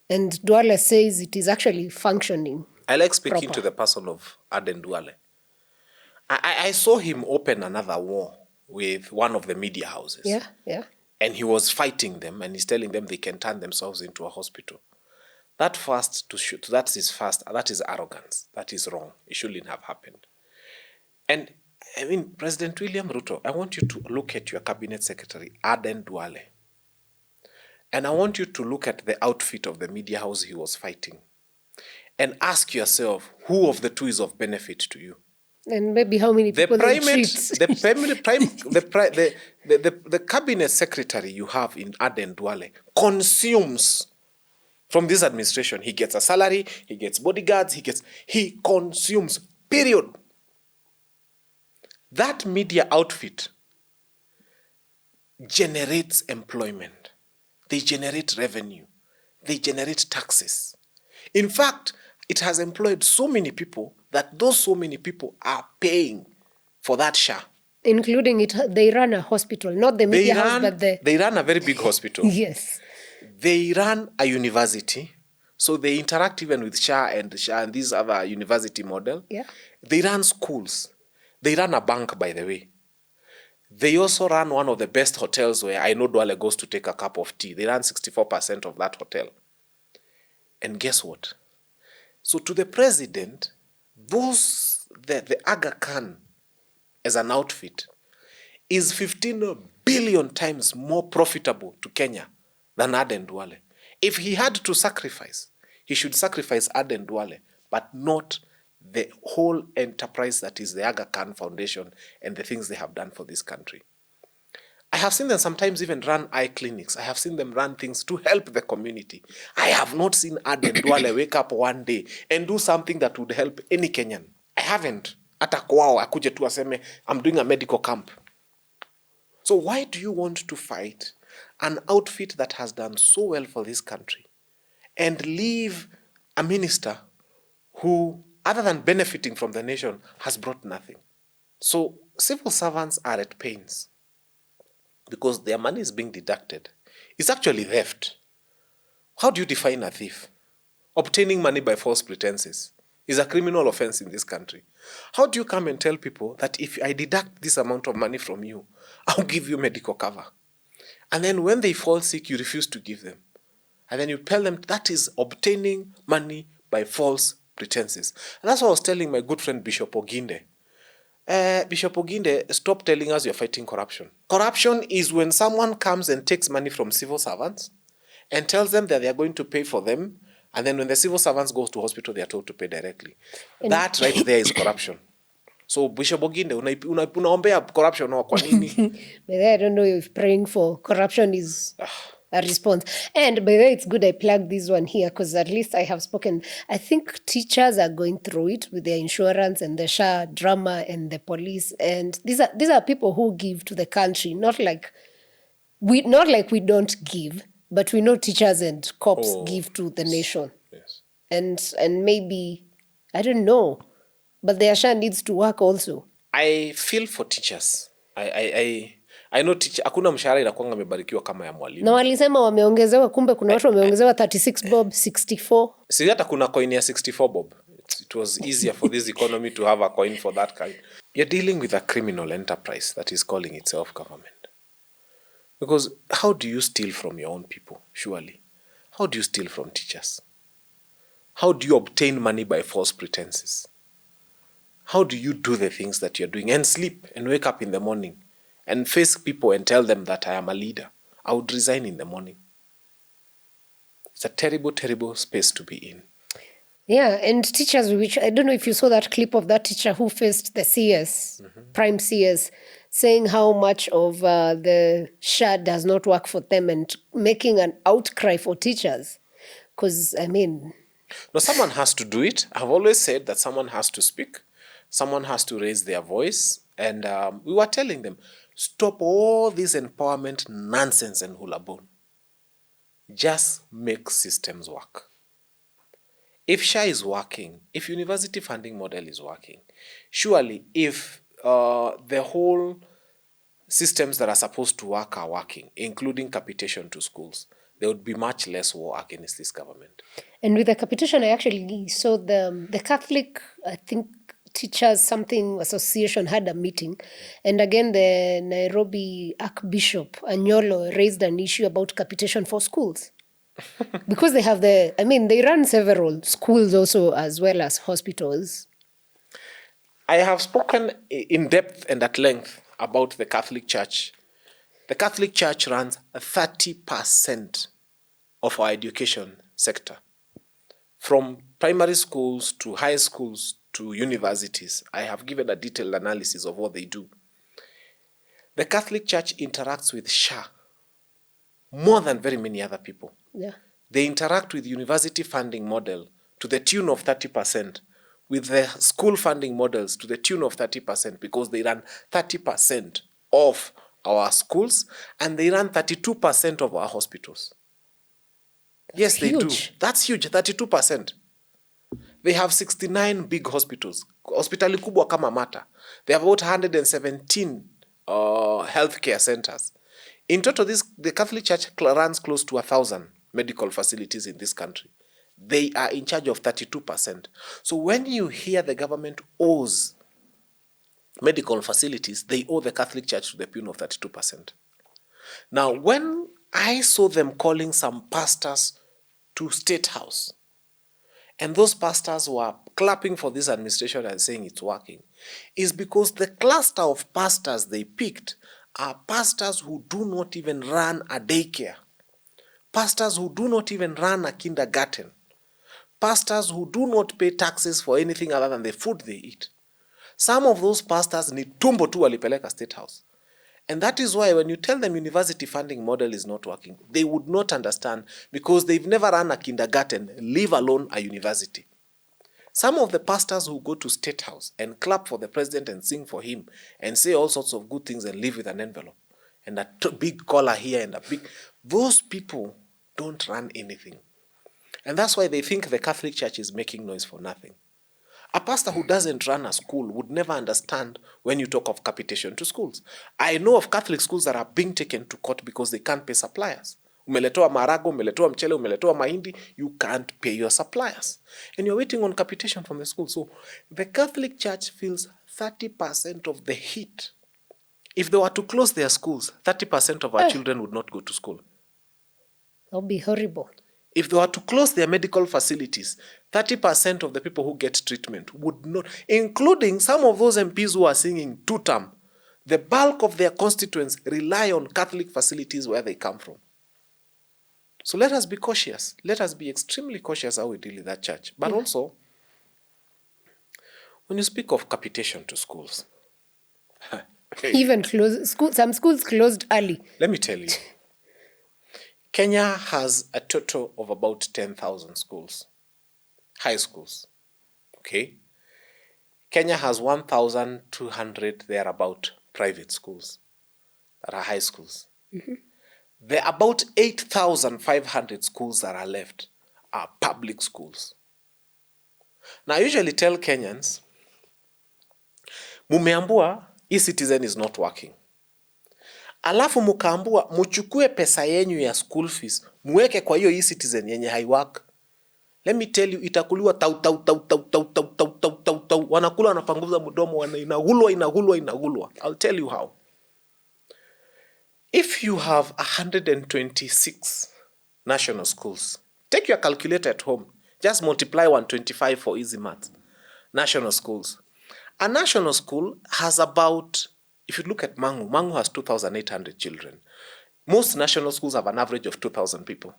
And Duale says it is actually functioning. I like speaking to the person of Aden Duale. I saw him open another war with one of the media houses. Yeah, yeah. And he was fighting them, and he's telling them they can turn themselves into a hospital. That is arrogance. That is wrong. It shouldn't have happened. And I mean, President William Ruto, I want you to look at your cabinet secretary, Aden Duale. And I want you to look at the outfit of the media house he was fighting. And ask yourself, who of the two is of benefit to you? And maybe how many people they treat. The cabinet secretary you have in Aden Duale consumes from this administration. He gets a salary, he gets bodyguards, he consumes, period. That media outfit generates employment. They generate revenue. They generate taxes. In fact, it has employed so many people that those so many people are paying for that SHA. Including it, they run a hospital, not the media house, but they run a very big hospital. Yes. They run a university, so they interact even with SHA and these other university model. Yeah. They run schools. They run a bank, by the way. They also run one of the best hotels where I know Duale goes to take a cup of tea. They run 64% of that hotel. And guess what? So to the president, the Aga Khan as an outfit is 15 billion times more profitable to Kenya than Aden Duale. If he had to sacrifice, he should sacrifice Aden Duale, but not the whole enterprise that is the Aga Khan Foundation and the things they have done for this country. I have seen them sometimes even run eye clinics. I have seen them run things to help the community. I have not seen Aden Duale wake up one day and do something that would help any Kenyan. I haven't. Hata kwao akuje tu aseme, I'm doing a medical camp. So why do you want to fight an outfit that has done so well for this country and leave a minister who, other than benefiting from the nation, has brought nothing? So civil servants are at pains because their money is being deducted. It's actually theft. How do you define a thief? Obtaining money by false pretenses is a criminal offense in this country. How do you come and tell people that if I deduct this amount of money from you, I'll give you medical cover? And then when they fall sick, you refuse to give them. And then you tell them that is obtaining money by false pretenses. And that's what I was telling my good friend Bishop Oginde. Bishop Oginde, stop telling us you're fighting corruption. Corruption is when someone comes and takes money from civil servants and tells them that they are going to pay for them, and then when the civil servants go to hospital, they are told to pay directly. That right there is corruption. So Bishop Oginde, unaombea corruption or kwa nini? But I don't know if praying for corruption is a response. And by the way, it's good I plugged this one here because at least I have spoken. I think teachers are going through it with their insurance and the SHA drama and the police. And these are people who give to the country, not like we don't give, but we know teachers and cops give to the nation. Yes. And maybe, I don't know, but their SHA needs to work also. I feel for teachers. I know teacher, hakuna mshahara inakuanga imebarikiwa kama ya mwalimu. Na walisema wameongezewa, kumbe kuna watu wameongezewa 36 bob, 64. Si hata kuna coin ya 64 bob. It was easier for this economy to have a coin for that kind. You're dealing with a criminal enterprise that is calling itself government. Because how do you steal from your own people, surely? How do you steal from teachers? How do you obtain money by false pretenses? How do you do the things that you're doing and sleep and wake up in the morning and face people and tell them that I am a leader? I would resign in the morning. It's a terrible, terrible space to be in. Yeah, and teachers, which I don't know if you saw that clip of that teacher who faced the CS, prime CS, saying how much of the SHA does not work for them and making an outcry for teachers. Because, I mean... No, someone has to do it. I've always said that someone has to speak. Someone has to raise their voice. And we were telling them, stop all this empowerment nonsense and hula bone. Just make systems work. If SHA is working, if university funding model is working, surely if the whole systems that are supposed to work are working, including capitation to schools, there would be much less war against this government. And with the capitation, I actually saw the Catholic, I think, Teachers something association had a meeting, and again the Nairobi Archbishop Anyolo raised an issue about capitation for schools. Because they have they run several schools also as well as hospitals. I have spoken in depth and at length about the Catholic Church. The Catholic Church runs 30% of our education sector. From primary schools to high schools to universities, I have given a detailed analysis of what they do. The Catholic Church interacts with SHA more than very many other people. Yeah. They interact with university funding model to the tune of 30%, with the school funding models to the tune of 30%, because they run 30% of our schools and they run 32% of our hospitals. Yes, they do. That's huge, 32%. They have 69 big hospitals. Hospitali kubwa kama Mata. They have about 117 healthcare centers. In total, the Catholic Church runs close to 1,000 medical facilities in this country. They are in charge of 32%. So when you hear the government owes medical facilities, they owe the Catholic Church to the tune of 32%. Now, when I saw them calling some pastors to State House, and those pastors were clapping for this administration and saying it's working, is because the cluster of pastors they picked are pastors who do not even run a daycare, pastors who do not even run a kindergarten, pastors who do not pay taxes for anything other than the food they eat. Some of those pastors ni tumbo tu walipeleka State House. And that is why when you tell them university funding model is not working, they would not understand, because they've never run a kindergarten, leave alone a university. Some of the pastors who go to State House and clap for the president and sing for him and say all sorts of good things and leave with an envelope and a big collar here and a big... Those people don't run anything. And that's why they think the Catholic Church is making noise for nothing. A pastor who doesn't run a school would never understand when you talk of capitation to schools. I know of Catholic schools that are being taken to court because they can't pay suppliers. Umeletewa marago, umeletewa mchele, umeletewa mahindi, you can't pay your suppliers. And you're waiting on capitation from the school. So the Catholic Church feels 30% of the heat. If they were to close their schools, 30% of our children would not go to school. That would be horrible. If they were to close their medical facilities, 30% of the people who get treatment would not, including some of those MPs who are singing two-term. The bulk of their constituents rely on Catholic facilities where they come from. So let us be cautious. Let us be extremely cautious how we deal with that church. But also, when you speak of capitation to schools, even some schools closed early. Let me tell you. Kenya has a total of about 10,000 schools, high schools, okay? Kenya has 1,200 thereabout private schools that are high schools. Mm-hmm. There are about 8,500 schools that are left are public schools. Now, I usually tell Kenyans, mumeambua eCitizen is not working. Alafu mukaambua muchukue pesa yenyu ya school fees muweke kwa hiyo eCitizen yenye haiwork. Let me tell you, itakuliwa tau. Wanakula wanapanguza mdomo, inagulwa. I'll tell you how. If you have 126 national schools, take your calculator at home. Just multiply 125 for easy math. National schools. A national school has about... If you look at Mangu has 2,800 children. Most national schools have an average of 2,000 people.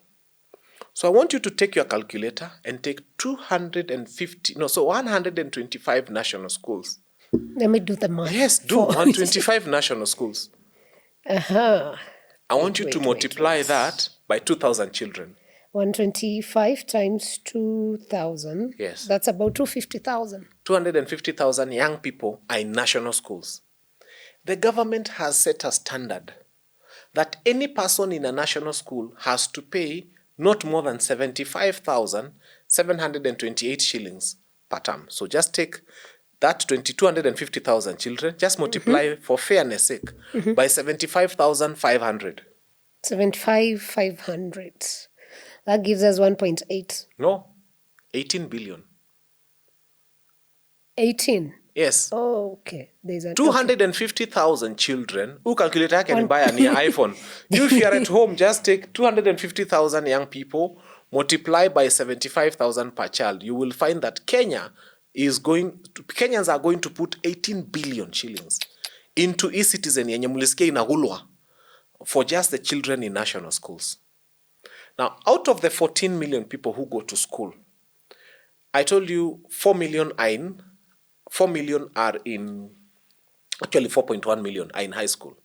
So I want you to take your calculator and take 125 national schools. Let me do the math. Yes, do 125 national schools. Uh-huh. I want you to multiply that by 2,000 children. 125 times 2,000. Yes. That's about 250,000. 250,000 young people are in national schools. The government has set a standard that any person in a national school has to pay not more than 75,728 shillings per term. So just take that 250,000 children, just multiply for fairness sake by 75,500. 75,500. That gives us 1.8. No, 18 billion. 18. Yes. Oh, okay. There's an 250,000 children. Who calculate I can buy a new iPhone? You, if you are at home, just take 250,000 young people, multiply by 75,000 per child. You will find that Kenyans are going to put 18 billion shillings into eCitizen yenye mulisikia inagulwa for just the children in national schools. Now, out of the 14 million people who go to school, I told you 4 million are in, actually 4.1 million are in high school.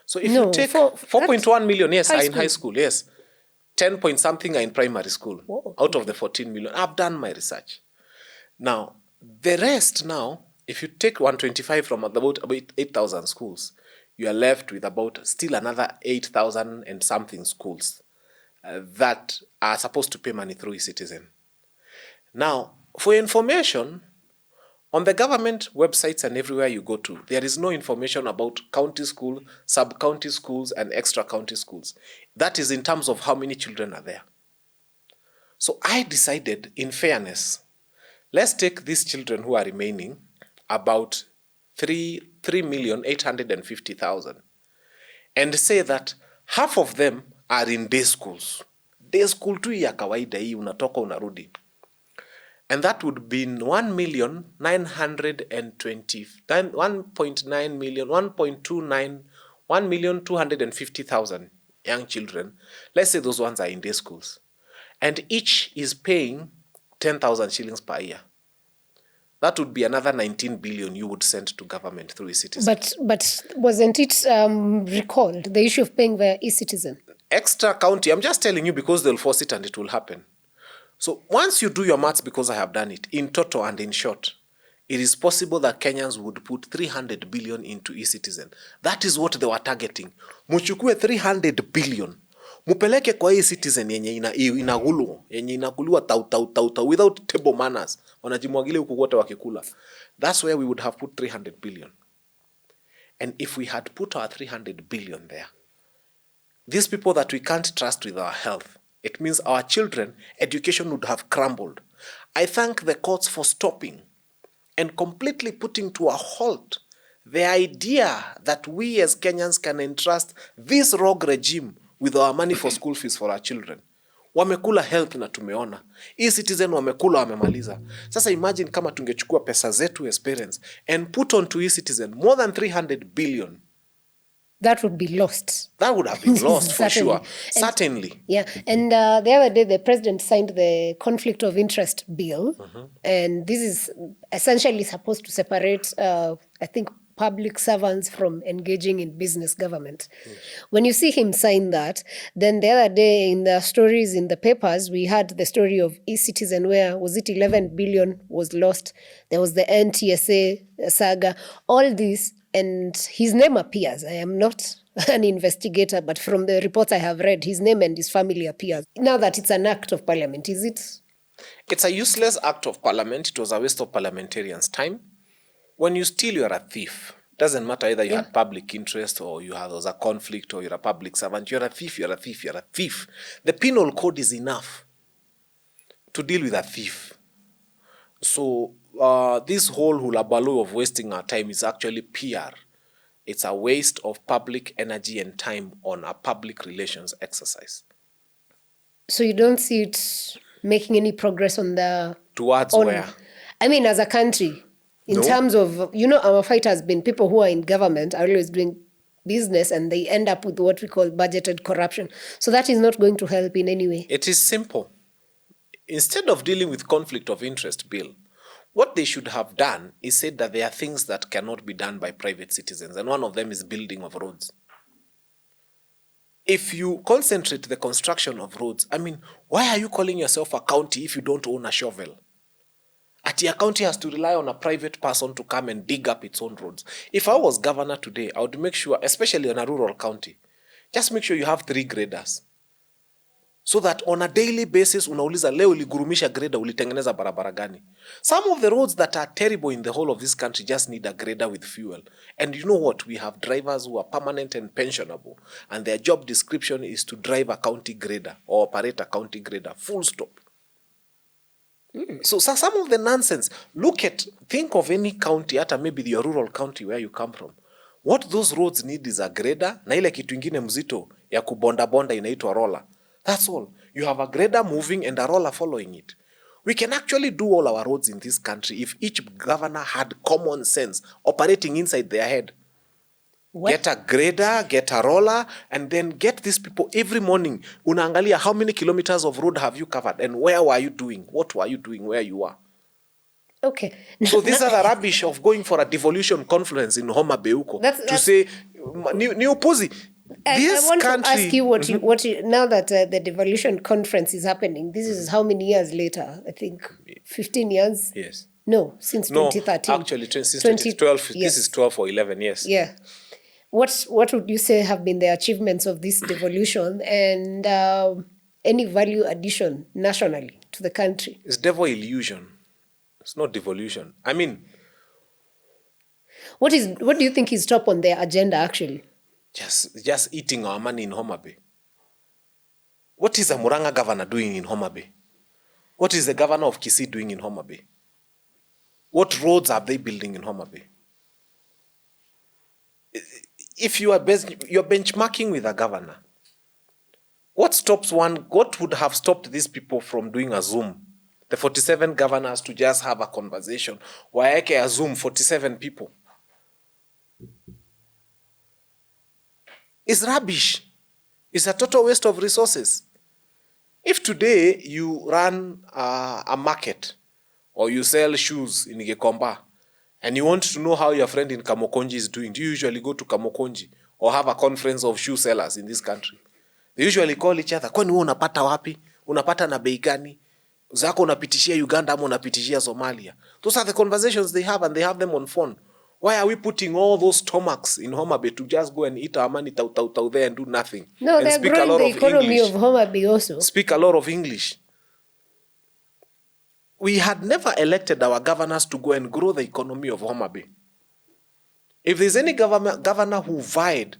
So if you take 4.1 million, yes, are in high school, yes. 10 point something are in primary school. Whoa, out of the 14 million. I've done my research. Now, the rest now, if you take 125 from about 8,000 schools, you are left with about still another 8,000 and something schools that are supposed to pay money through eCitizen. Now, for information, on the government websites and everywhere you go to, there is no information about county school, sub-county schools, and extra-county schools. That is in terms of how many children are there. So I decided, in fairness, let's take these children who are remaining, about 3,850,000, and say that half of them are in day schools. Day school tu ya kawaida hii unatoka unarudi. And that would be 1,250,000 young children. Let's say those ones are in day schools. And each is paying 10,000 shillings per year. That would be another 19 billion you would send to government through eCitizen. But wasn't it recalled, the issue of paying via eCitizen? Extra county, I'm just telling you because they'll force it and it will happen. So once you do your maths, because I have done it, in total and in short, it is possible that Kenyans would put 300 billion into eCitizen. That is what they were targeting. Muchukue 300 billion. Mupeleke kwa eCitizen yenye inagulwa, yenye inaguliwa tau without table manners. Wanajimwagilia huku wote wakikula. That's where we would have put 300 billion. And if we had put our 300 billion there, these people that we can't trust with our health, it means our children, education would have crumbled. I thank the courts for stopping and completely putting to a halt the idea that we as Kenyans can entrust this rogue regime with our money for school fees for our children. Wamekula health na tumeona. eCitizen wamekula wamemaliza. Sasa imagine kama tungechukua pesa zetu as parents and put onto eCitizen more than 300 billion. That would be lost. That would have been lost for sure. Certainly. Yeah. And the other day, the president signed the conflict of interest bill. And this is essentially supposed to separate, I think, public servants from engaging in business government. Yes. When you see him sign that, then the other day in the stories in the papers, we had the story of eCitizen where, was it 11 billion was lost? There was the NTSA saga, all this. And his name appears. I am not an investigator, but from the reports I have read, his name and his family appears. Now that it's an act of parliament, is it? It's a useless act of parliament. It was a waste of parliamentarians' time. When you steal, you're a thief. Doesn't matter either you had public interest or there was a conflict or you're a public servant. You're a thief, you're a thief, you're a thief. The penal code is enough to deal with a thief. So this whole hulabaloo of wasting our time is actually PR. It's a waste of public energy and time on a public relations exercise. So you don't see it making any progress on the... Towards where? I mean, as a country, in terms of, our fight has been people who are in government are always doing business and they end up with what we call budgeted corruption. So that is not going to help in any way. It is simple. Instead of dealing with conflict of interest bill, what they should have done is said that there are things that cannot be done by private citizens, and one of them is building of roads. If you concentrate the construction of roads, why are you calling yourself a county if you don't own a shovel? A county has to rely on a private person to come and dig up its own roads. If I was governor today, I would make sure, especially in a rural county, just make sure you have 3 graders. So that on a daily basis, unauliza leo uligurumisha grader, ulitengeneza barabara gani. Some of the roads that are terrible in the whole of this country just need a grader with fuel. And you know what? We have drivers who are permanent and pensionable. And their job description is to drive a county grader or operate a county grader. Full stop. So some of the nonsense, think of any county, hata maybe your rural county where you come from. What those roads need is a grader na ile kitu ingine mzito ya kubonda inaitwa roller. That's all. You have a grader moving and a roller following it. We can actually do all our roads in this country if each governor had common sense operating inside their head. What? Get a grader, get a roller, and then get these people every morning. Unaangalia how many kilometers of road have you covered and where were you doing? What were you doing where you are? Okay. So these are the rubbish of going for a devolution conference in Homa Bay to say, ni upuzi. I want to ask you what you now that the devolution conference is happening, this is how many years later? I think 15 years? Yes. No, since 2013. Actually, since 2012, yes. This is 12 or 11 years. Yeah. What would you say have been the achievements of this devolution and any value addition nationally to the country? It's devil illusion. It's not devolution. I mean, what do you think is top on their agenda actually? Just eating our money in Homa Bay. What is the Muranga governor doing in Homa Bay? What is the governor of Kisii doing in Homa Bay? What roads are they building in Homa Bay? If you're benchmarking with a governor, what would have stopped these people from doing a Zoom? The 47 governors to just have a conversation. Waeke a Zoom, 47 people. It's rubbish. It's a total waste of resources. If today you run a market or you sell shoes in Gikomba and you want to know how your friend in Kamukonji is doing, do you usually go to Kamukonji or have a conference of shoe sellers in this country? They usually call each other. Kwani wewe unapata wapi? Unapata na bei gani? Zako unapitishia Uganda ama unapitishia Somalia? Those are the conversations they have and they have them on phone. Why are we putting all those stomachs in Homa Bay to just go and eat our money tau there and do nothing? No, and they're growing the economy of Homa Bay also. Speak a lot of English. We had never elected our governors to go and grow the economy of Homa Bay. If there's any governor who vied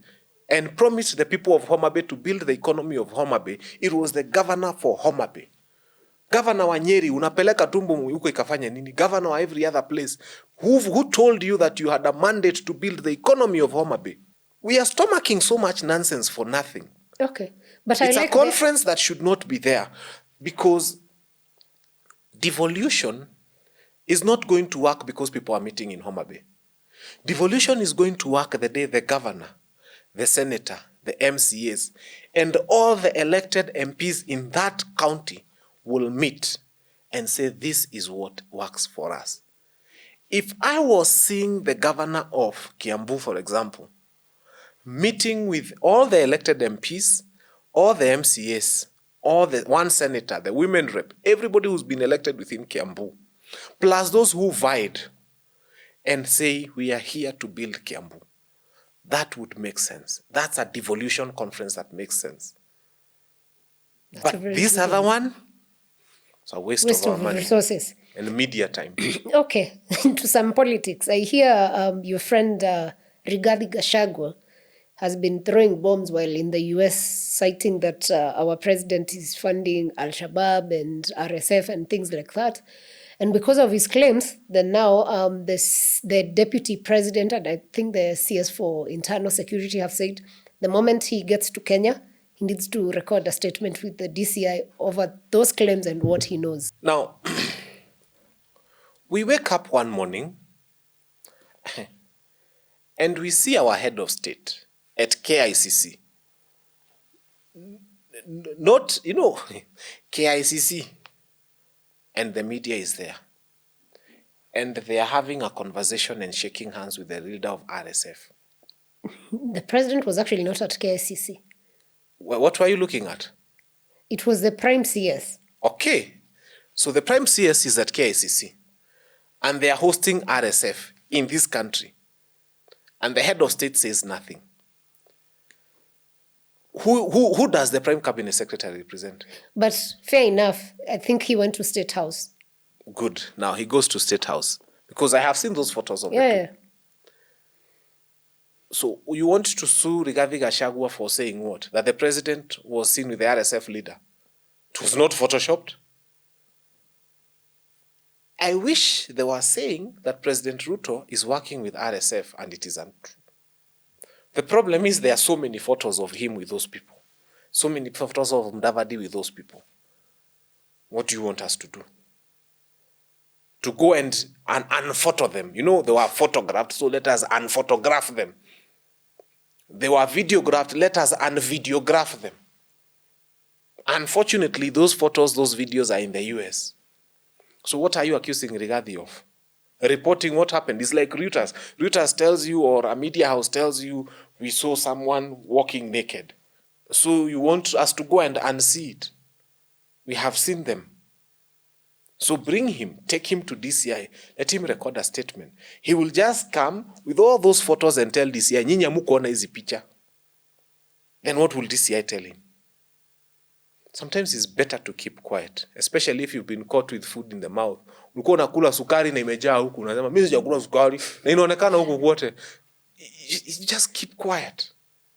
and promised the people of Homa Bay to build the economy of Homa Bay, it was the governor for Homa Bay. Governor wa Nyeri, unapeleka tumbo huko ikafanya nini? Governor wa every other place. Who told you that you had a mandate to build the economy of Homa Bay? We are stomaching so much nonsense for nothing. Okay. But it's a conference that should not be there because devolution is not going to work because people are meeting in Homa Bay. Devolution is going to work the day the governor, the senator, the MCAs, and all the elected MPs in that county will meet and say, this is what works for us. If I was seeing the governor of Kiambu, for example, meeting with all the elected MPs, all the MCAs, all the one senator, the women rep, everybody who's been elected within Kiambu, plus those who vied, and say, we are here to build Kiambu, that would make sense. That's a devolution conference that makes sense. But this other one, it's a waste of our money. Resources. And media time. Okay, to some politics. I hear your friend Rigathi Gachagua has been throwing bombs while in the US, citing that our president is funding Al-Shabaab and RSF and things like that. And because of his claims, then now the deputy president and I think the CS for internal security have said the moment he gets to Kenya, he needs to record a statement with the DCI over those claims and what he knows. Now, we wake up one morning and we see our head of state at KICC. Not, KICC. And the media is there. And they are having a conversation and shaking hands with the leader of RSF. The president was actually not at KICC. What were you looking at? It was the prime CS. Okay. So the prime CS is at KICC. And they are hosting RSF in this country. And the head of state says nothing. Who does the prime cabinet secretary represent? But fair enough. I think he went to State House. Good. Now he goes to State House. Because I have seen those photos of the two. So you want to sue Rigathi Gachagua for saying what? That the president was seen with the RSF leader. It was not photoshopped? I wish they were saying that President Ruto is working with RSF, and it isn't true. The problem is there are so many photos of him with those people. So many photos of Mbadi with those people. What do you want us to do? To go and unphoto them. You know, they were photographed, so let us unphotograph them. They were videographed, let us unvideograph them. Unfortunately, those photos, those videos are in the US. So what are you accusing Rigathi of? Reporting what happened. It's like Reuters. Reuters tells you, or a media house tells you, we saw someone walking naked. So you want us to go and unsee it. We have seen them. So bring him, take him to DCI, let him record a statement. He will just come with all those photos and tell DCI, nyinyi hamukuona hizi picha. Then what will DCI tell him? Sometimes it's better to keep quiet, especially if you've been caught with food in the mouth. Ulikuwa unakula sukari na imejaa huku, unasema mimi sijakula sukari na inaonekana huku kwote. You just keep quiet.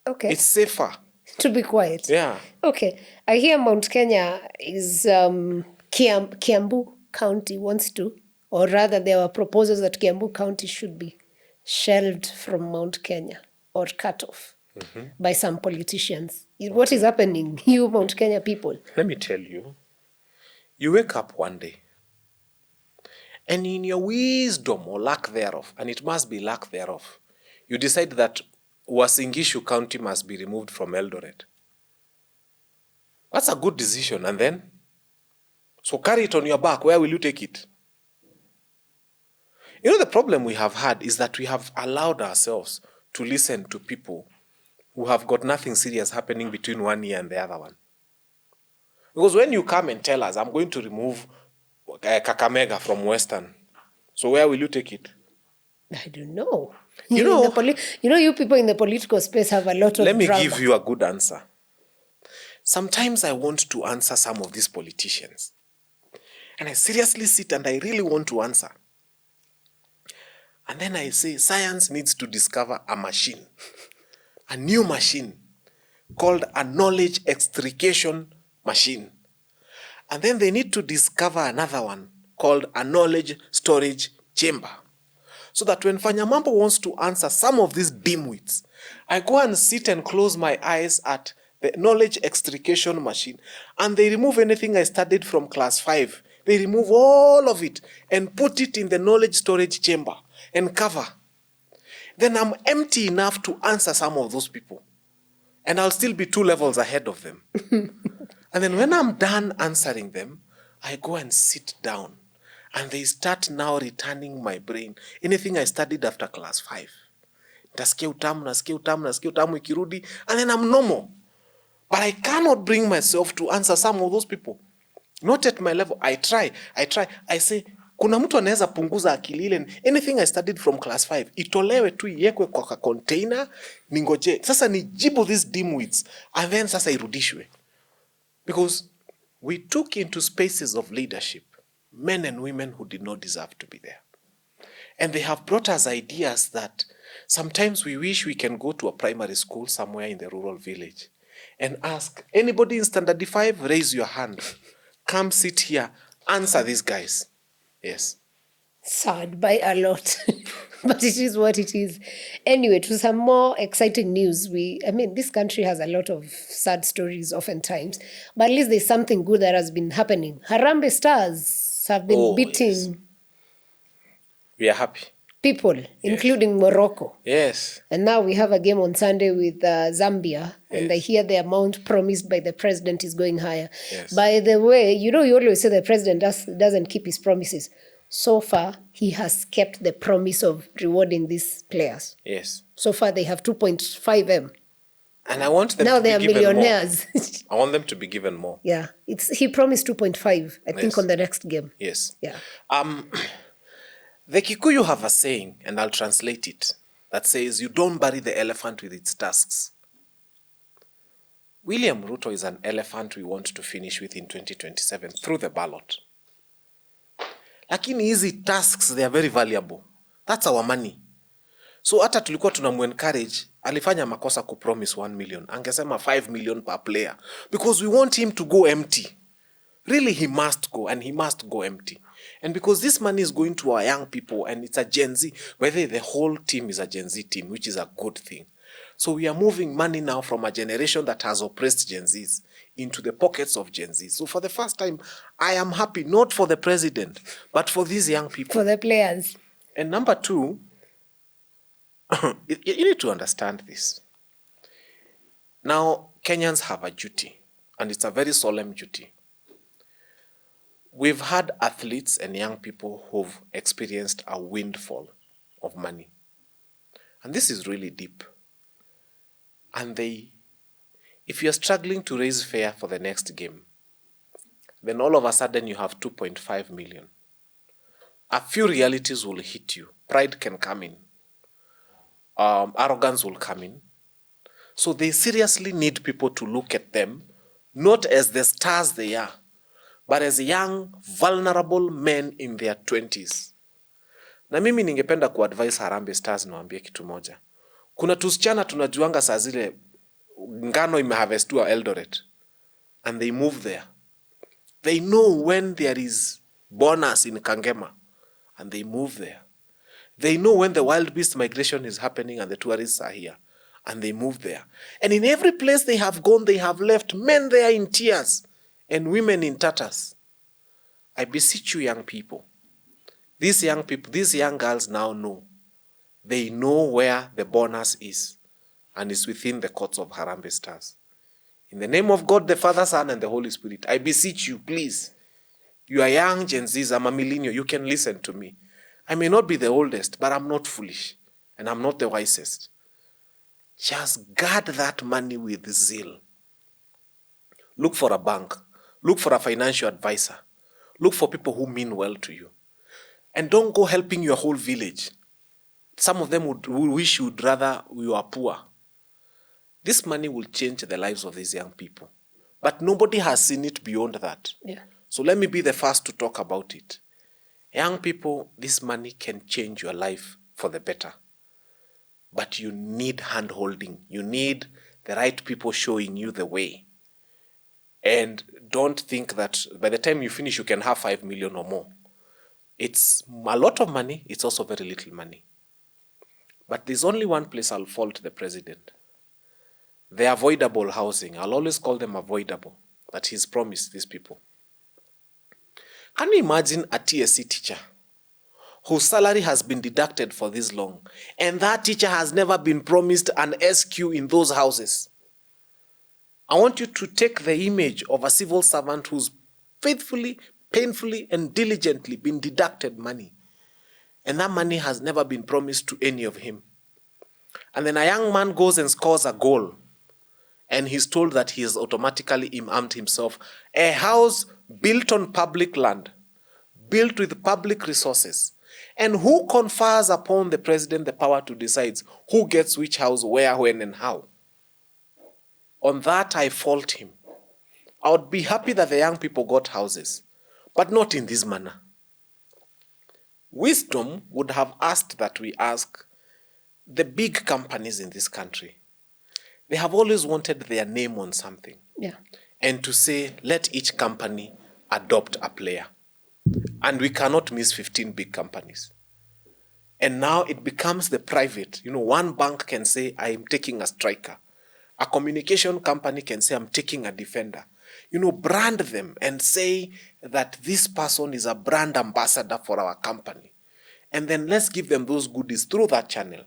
Okay. It's safer to be quiet. Yeah. Okay. I hear Mount Kenya is Kiambu County wants to, or rather there were proposals that Kiambu County should be shelved from Mount Kenya or cut off by some politicians. What is happening, you Mount Kenya people? Let me tell you. You wake up one day, and in your wisdom or lack thereof, and it must be lack thereof, you decide that Uasin Gishu County must be removed from Eldoret. That's a good decision. And then? So carry it on your back. Where will you take it? You know, the problem we have had is that we have allowed ourselves to listen to people who have got nothing serious happening between one year and the other one. Because when you come and tell us, I'm going to remove Kakamega from Western, so where will you take it? I don't know. You know, you people in the political space have a lot of Let me drama. give you a good answer. Sometimes I want to answer some of these politicians. And I seriously sit and I really want to answer. And then I say, science needs to discover a machine, a new machine called a knowledge extrication machine. And then they need to discover another one called a knowledge storage chamber. So that when Fanya Mambo wants to answer some of these dimwits, I go and sit and close my eyes at the knowledge extrication machine, and they remove anything I studied from class 5. They remove all of it and put it in the knowledge storage chamber and cover. Then I'm empty enough to answer some of those people. And I'll still be 2 levels ahead of them. And then when I'm done answering them, I go and sit down. And they start now returning my brain. Anything I studied after class 5. Nasikia utamu ikirudi, and then I'm normal. But I cannot bring myself to answer some of those people. Not at my level. I try. I say, kuna mtu anaweza punguza akili ile. Anything I studied from class 5, itolewe tu iwekwe kwa container, ningoje. Sasa nijibu these dimwits, and then sasa irudishwe. Because we took into spaces of leadership men and women who did not deserve to be there. And they have brought us ideas that sometimes we wish we can go to a primary school somewhere in the rural village and ask, anybody in standard 5, raise your hand. Come sit here, answer these guys. Yes. Sad by a lot, but it is what it is. Anyway, to some more exciting news. This country has a lot of sad stories oftentimes, but at least there's something good that has been happening. Harambee Stars have been beating... Yes. We are happy. People, including Morocco. Yes. And now we have a game on Sunday with Zambia, and I hear the amount promised by the president is going higher. Yes. By the way, you always say the president doesn't keep his promises. So far, he has kept the promise of rewarding these players. Yes. So far, they have 2.5 M. And I want them now to be given more. Now they are millionaires. I want them to be given more. Yeah. He promised 2.5, I think, on the next game. Yes. Yeah. The Kikuyu have a saying, and I'll translate it, that says, you don't bury the elephant with its tusks. William Ruto is an elephant we want to finish with in 2027 through the ballot. Lakini hizi tasks, they are very valuable. That's our money. So hata tulikuwa tunamu-encourage, alifanya makosa kupromise 1 million. Angesema 5 million per player. Because we want him to go empty. Really, he must go, and he must go empty. And because this money is going to our young people, and it's a Gen Z, whether the whole team is a Gen Z team, which is a good thing. So we are moving money now from a generation that has oppressed Gen Zs into the pockets of Gen Z. So for the first time, I am happy, not for the president, but for these young people. For the players. And number two, you need to understand this. Now, Kenyans have a duty, and it's a very solemn duty. We've had athletes and young people who've experienced a windfall of money. And this is really deep. And if you're struggling to raise fare for the next game, then all of a sudden you have 2.5 million. A few realities will hit you. Pride can come in. Arrogance will come in. So they seriously need people to look at them, not as the stars they are, but as young, vulnerable men in their 20s. Na mimi ningependa kuadvise Harambee Stars niwaambie kitu moja. Kuna tusichana tunajuanga saa zile ngano imeharvestiwa Eldoret, and they move there. They know when there is bonus in Kangema, and they move there. They know when the wild beast migration is happening and the tourists are here, and they move there. And in every place they have gone, they have left men there in tears and women in tatters. I beseech you, young people. These young girls now know. They know where the bonus is, and it's within the courts of Harambee Stars. In the name of God, the Father, Son, and the Holy Spirit, I beseech you, please. You are young Gen Zs, I'm a millennial, you can listen to me. I may not be the oldest, but I'm not foolish, and I'm not the wisest. Just guard that money with zeal. Look for a bank. Look for a financial advisor. Look for people who mean well to you. And don't go helping your whole village. Some of them would wish you'd rather you are poor. This money will change the lives of these young people. But nobody has seen it beyond that. Yeah. So let me be the first to talk about it. Young people, this money can change your life for the better. But you need hand-holding. You need the right people showing you the way. And don't think that by the time you finish, you can have 5 million or more. It's a lot of money. It's also very little money. But there's only one place I'll fault the president. The avoidable housing. I'll always call them avoidable, that he's promised these people. Can you imagine a TSC teacher whose salary has been deducted for this long, and that teacher has never been promised an SQ in those houses? I want you to take the image of a civil servant who's faithfully, painfully, and diligently been deducted money, and that money has never been promised to any of him. And then a young man goes and scores a goal, and he's told that he has automatically armed himself a house built on public land, built with public resources. And who confers upon the president the power to decide who gets which house, where, when, and how? On that, I fault him. I would be happy that the young people got houses, but not in this manner. Wisdom would have asked that we ask the big companies in this country. They have always wanted their name on something. Yeah. And to say, let each company adopt a player. And we cannot miss 15 big companies. And now it becomes the private. One bank can say, I am taking a striker. A communication company can say, I'm taking a defender. Brand them and say that this person is a brand ambassador for our company. And then let's give them those goodies through that channel.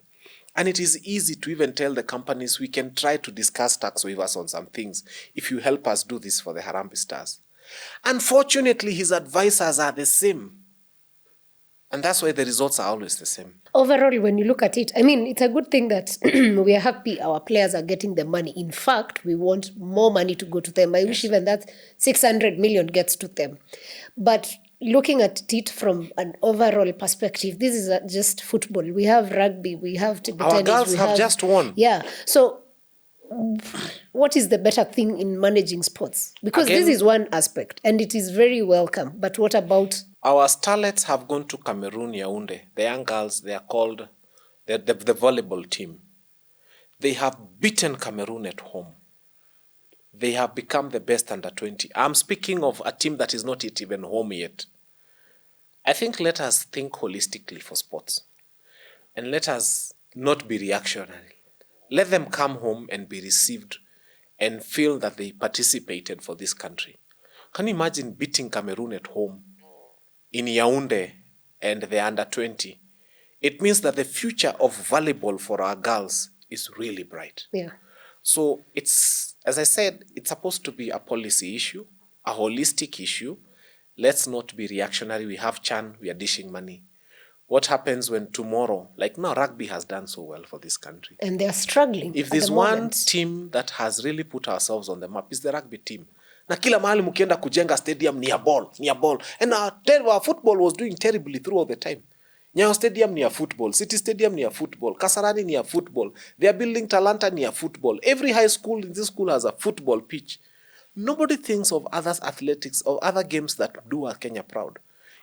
And it is easy to even tell the companies we can try to discuss tax waivers on some things if you help us do this for the Harambee Stars. Unfortunately, his advisors are the same. And that's why the results are always the same. Overall, when you look at it, it's a good thing that we are happy our players are getting the money. In fact, we want more money to go to them. I wish even that 600 million gets to them. But looking at it from an overall perspective, this is just football. We have rugby, we have table tennis. Our girls have just won. Yeah. So what is the better thing in managing sports? Because this is one aspect and it is very welcome. But what about... Our starlets have gone to Cameroon, Yaoundé. The young girls, they are called the volleyball team. They have beaten Cameroon at home. They have become the best under 20. I'm speaking of a team that is not even home yet. I think let us think holistically for sports. And let us not be reactionary. Let them come home and be received and feel that they participated for this country. Can you imagine beating Cameroon at home in Yaoundé and the under 20? It means that the future of volleyball for our girls is really bright. Yeah. So it's, as I said, it's supposed to be a policy issue, a holistic issue. Let's not be reactionary. We have CHAN, we are dishing money. What happens when tomorrow, like now, rugby has done so well for this country. And they are struggling. If there's one team that has really put ourselves on the map, it's the rugby team. Na kila mahali mukienda kujenga stadium ni a ball. And our football was doing terribly throughout the time. Nyayo Stadium ni a football. City Stadium ni a football. Kasarani ni a football. They are building Talanta ni a football. Every high school in this school has a football pitch. Nobody thinks of other athletics or other games that do our Kenya proud.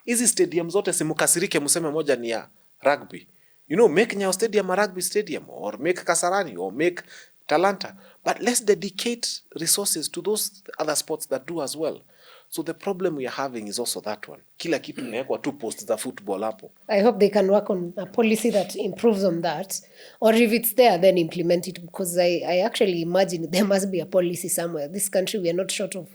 Hizi stadium zote simukasirike museme moja ni ya rugby. You know, make Nyayo Stadium a rugby stadium, or make Kasarani, or make Talanta. But let's dedicate resources to those other sports that do as well. So the problem we are having is also that one. Kila kitu imewekwa tu post za football hapo. I hope they can work on a policy that improves on that. Or if it's there, then implement it. Because I actually imagine there must be a policy somewhere. This country, we are not short of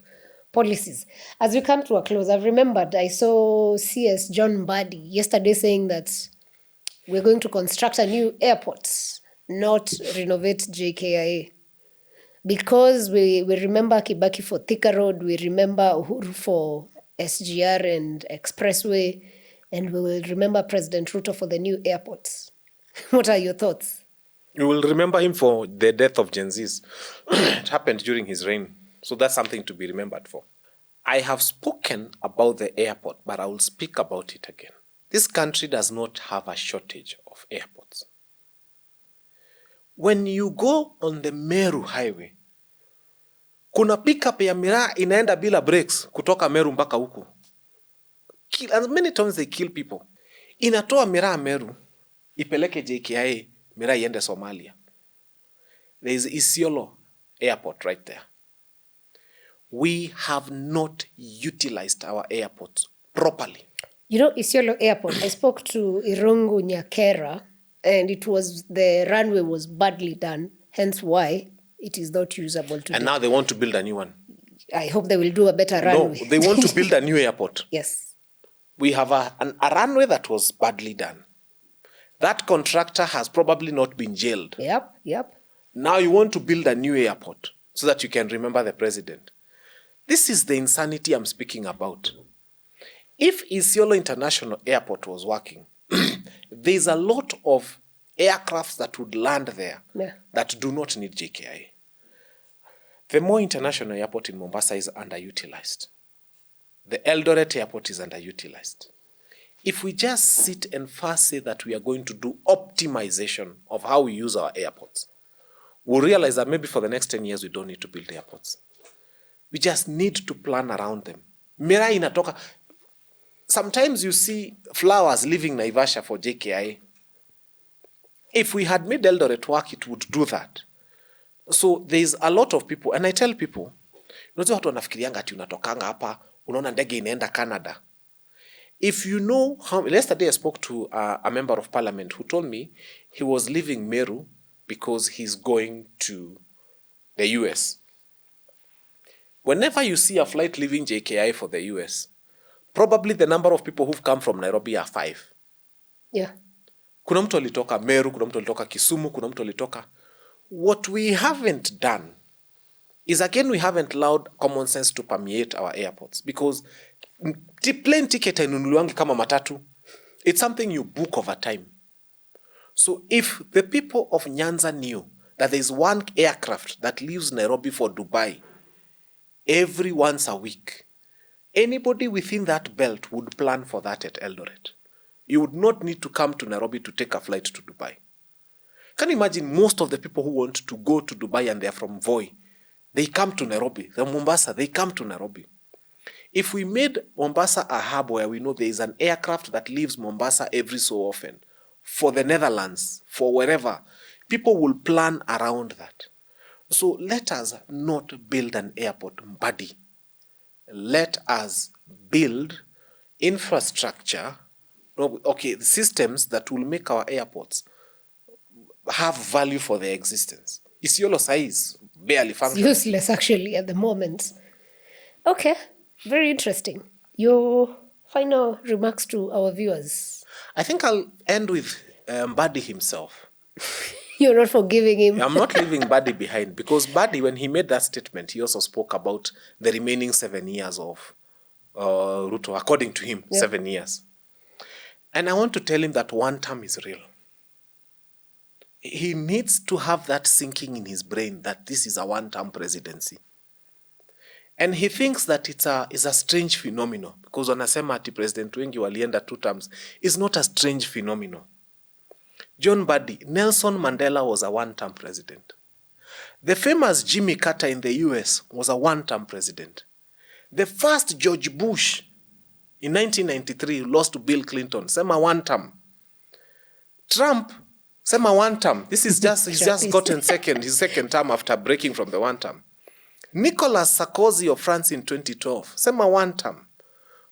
policies. As we come to a close, I've remembered I saw CS John Mbadi yesterday saying that we're going to construct a new airport, not renovate JKIA. Because we remember Kibaki for Thika Road, we remember Uhuru for SGR and Expressway, and we will remember President Ruto for the new airports. What are your thoughts? You will remember him for the death of Gen Zs. It happened during his reign. So that's something to be remembered for. I have spoken about the airport, but I will speak about it again. This country does not have a shortage of airports. When you go on the Meru highway, kuna pickup ya miraa inaenda bila brakes kutoka Meru mpaka huku. And many times they kill people. Inatoa miraa Meru, ipeleke JKIA, miraa iende Somalia. There is Isiolo airport right there. We have not utilized our airports properly. You know, Isiolo airport, I spoke to Irungu Nyakera, and the runway was badly done, hence why it is not usable today. And now they want to build a new one. I hope they will do a better runway. No, they want to build a new airport. Yes. We have a runway that was badly done. That contractor has probably not been jailed. Yep. Now you want to build a new airport so that you can remember the president. This is the insanity I'm speaking about. If Isiolo International Airport was working, there's a lot of aircrafts that would land there that do not need JKIA. The Moi International Airport in Mombasa is underutilized. The Eldoret Airport is underutilized. If we just sit and first say that we are going to do optimization of how we use our airports, we'll realize that maybe for the next 10 years we don't need to build airports. We just need to plan around them. Miraa inatoka. Sometimes you see flowers leaving Naivasha for JKIA. If we had made Eldoret work, it would do that. So there's a lot of people, and I tell people, unajua watu wanafikirianga ati unatokanga hapa, unaona ndege inaenda Canada. If you know how, yesterday I spoke to a member of parliament who told me he was leaving Meru because he's going to the US. Whenever you see a flight leaving JKIA for the US, probably the number of people who've come from Nairobi are 5. Yeah. Kuna mtu alitoka Meru, kuna mtu alitoka Kisumu, kuna mtu alitoka. What we haven't done is, again, we haven't allowed common sense to permeate our airports, because plane ticket hainunuliwangi kama matatu. It's something you book over time. So if the people of Nyanza knew that there's one aircraft that leaves Nairobi for Dubai every once a week, anybody within that belt would plan for that at Eldoret. You would not need to come to Nairobi to take a flight to Dubai. Can you imagine most of the people who want to go to Dubai and they're from Voi, they come to Nairobi. The Mombasa, they come to Nairobi. If we made Mombasa a hub where we know there is an aircraft that leaves Mombasa every so often, for the Netherlands, for wherever, people will plan around that. So let us not build an airport, Mbadi. Let us build infrastructure, the systems that will make our airports have value for their existence. Isiolo size barely functions. It's useless, actually, at the moment. Okay, very interesting. Your final remarks to our viewers? I think I'll end with Mbadi himself. You're not forgiving him? I'm not leaving Mbadi behind, because Mbadi, when he made that statement, he also spoke about the remaining 7 years of Ruto, according to him, 7 years. And I want to tell him that one term is real. He needs to have that sinking in his brain that this is a one-term presidency. And he thinks that it's a strange phenomenon, because wanasema ati President wengi walienda 2 terms. It's not a strange phenomenon. John Mbadi, Nelson Mandela was a one-term president. The famous Jimmy Carter in the US was a one-term president. The first George Bush in 1993 lost to Bill Clinton, sema one term. Trump, sema one term. This is just, he's just gotten his second term after breaking from the one term. Nicolas Sarkozy of France in 2012, sema one term.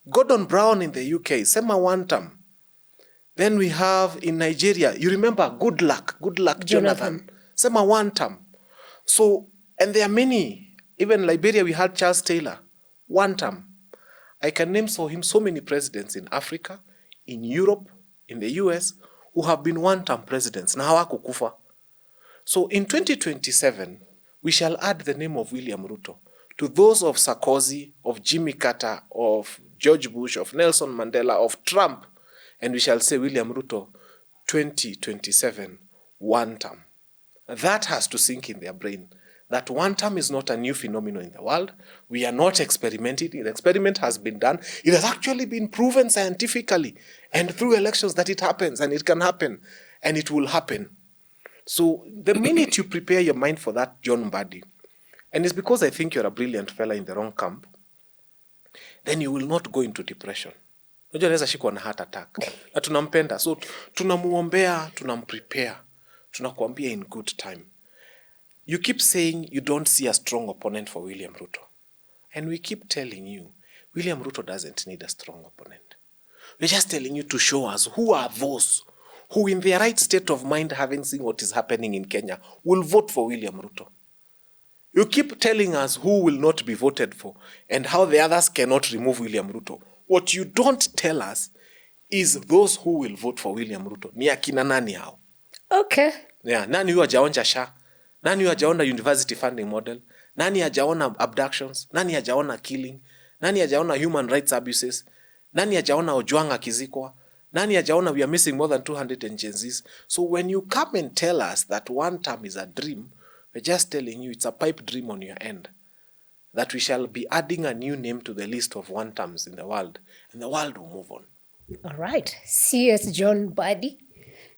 Gordon Brown in the UK, sema one term. Then we have in Nigeria, you remember Good Luck Jonathan, sema one term. So, and there are many, even Liberia we had Charles Taylor, one term. I can name for him so many presidents in Africa, in Europe, in the US, who have been one-term presidents. Na hawakukufa. So in 2027, we shall add the name of William Ruto to those of Sarkozy, of Jimmy Carter, of George Bush, of Nelson Mandela, of Trump, and we shall say William Ruto, 2027, one term. That has to sink in their brain. That one term is not a new phenomenon in the world. We are not experimenting. The experiment has been done. It has actually been proven scientifically and through elections that it happens, and it can happen, and it will happen. So the minute you prepare your mind for that, John Mbadi, and it's because I think you're a brilliant fella in the wrong camp, then you will not go into depression. Unajua anaweza shikwa na heart attack. Na tunampenda. So tunamuombea, tunamprepare. Tunakuambia in good time. You keep saying you don't see a strong opponent for William Ruto. And we keep telling you, William Ruto doesn't need a strong opponent. We're just telling you to show us who are those who in their right state of mind, having seen what is happening in Kenya, will vote for William Ruto. You keep telling us who will not be voted for and how the others cannot remove William Ruto. What you don't tell us is those who will vote for William Ruto. Ni akina nani hao? Okay. Yeah, nani huwa hajaonja SHA? Nani hajaona university funding model? Nani hajaona abductions? Nani hajaona killing? Nani hajaona human rights abuses? Nani hajaona Ojwang akizikwa? Nani hajaona we are missing more than 200 agencies? So when you come and tell us that one term is a dream, we're just telling you it's a pipe dream on your end. That we shall be adding a new name to the list of one terms in the world, and the world will move on. All right. CS John Mbadi,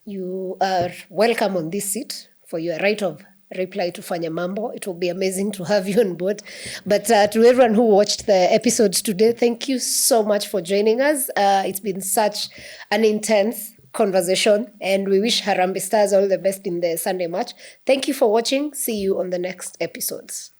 you are welcome on this seat for your right of reply to Fanya Mambo. It will be amazing to have you on board. But to everyone who watched the episodes today, thank you so much for joining us. It's been such an intense conversation, and we wish Harambee Stars all the best in the Sunday match. Thank you for watching. See you on the next episodes.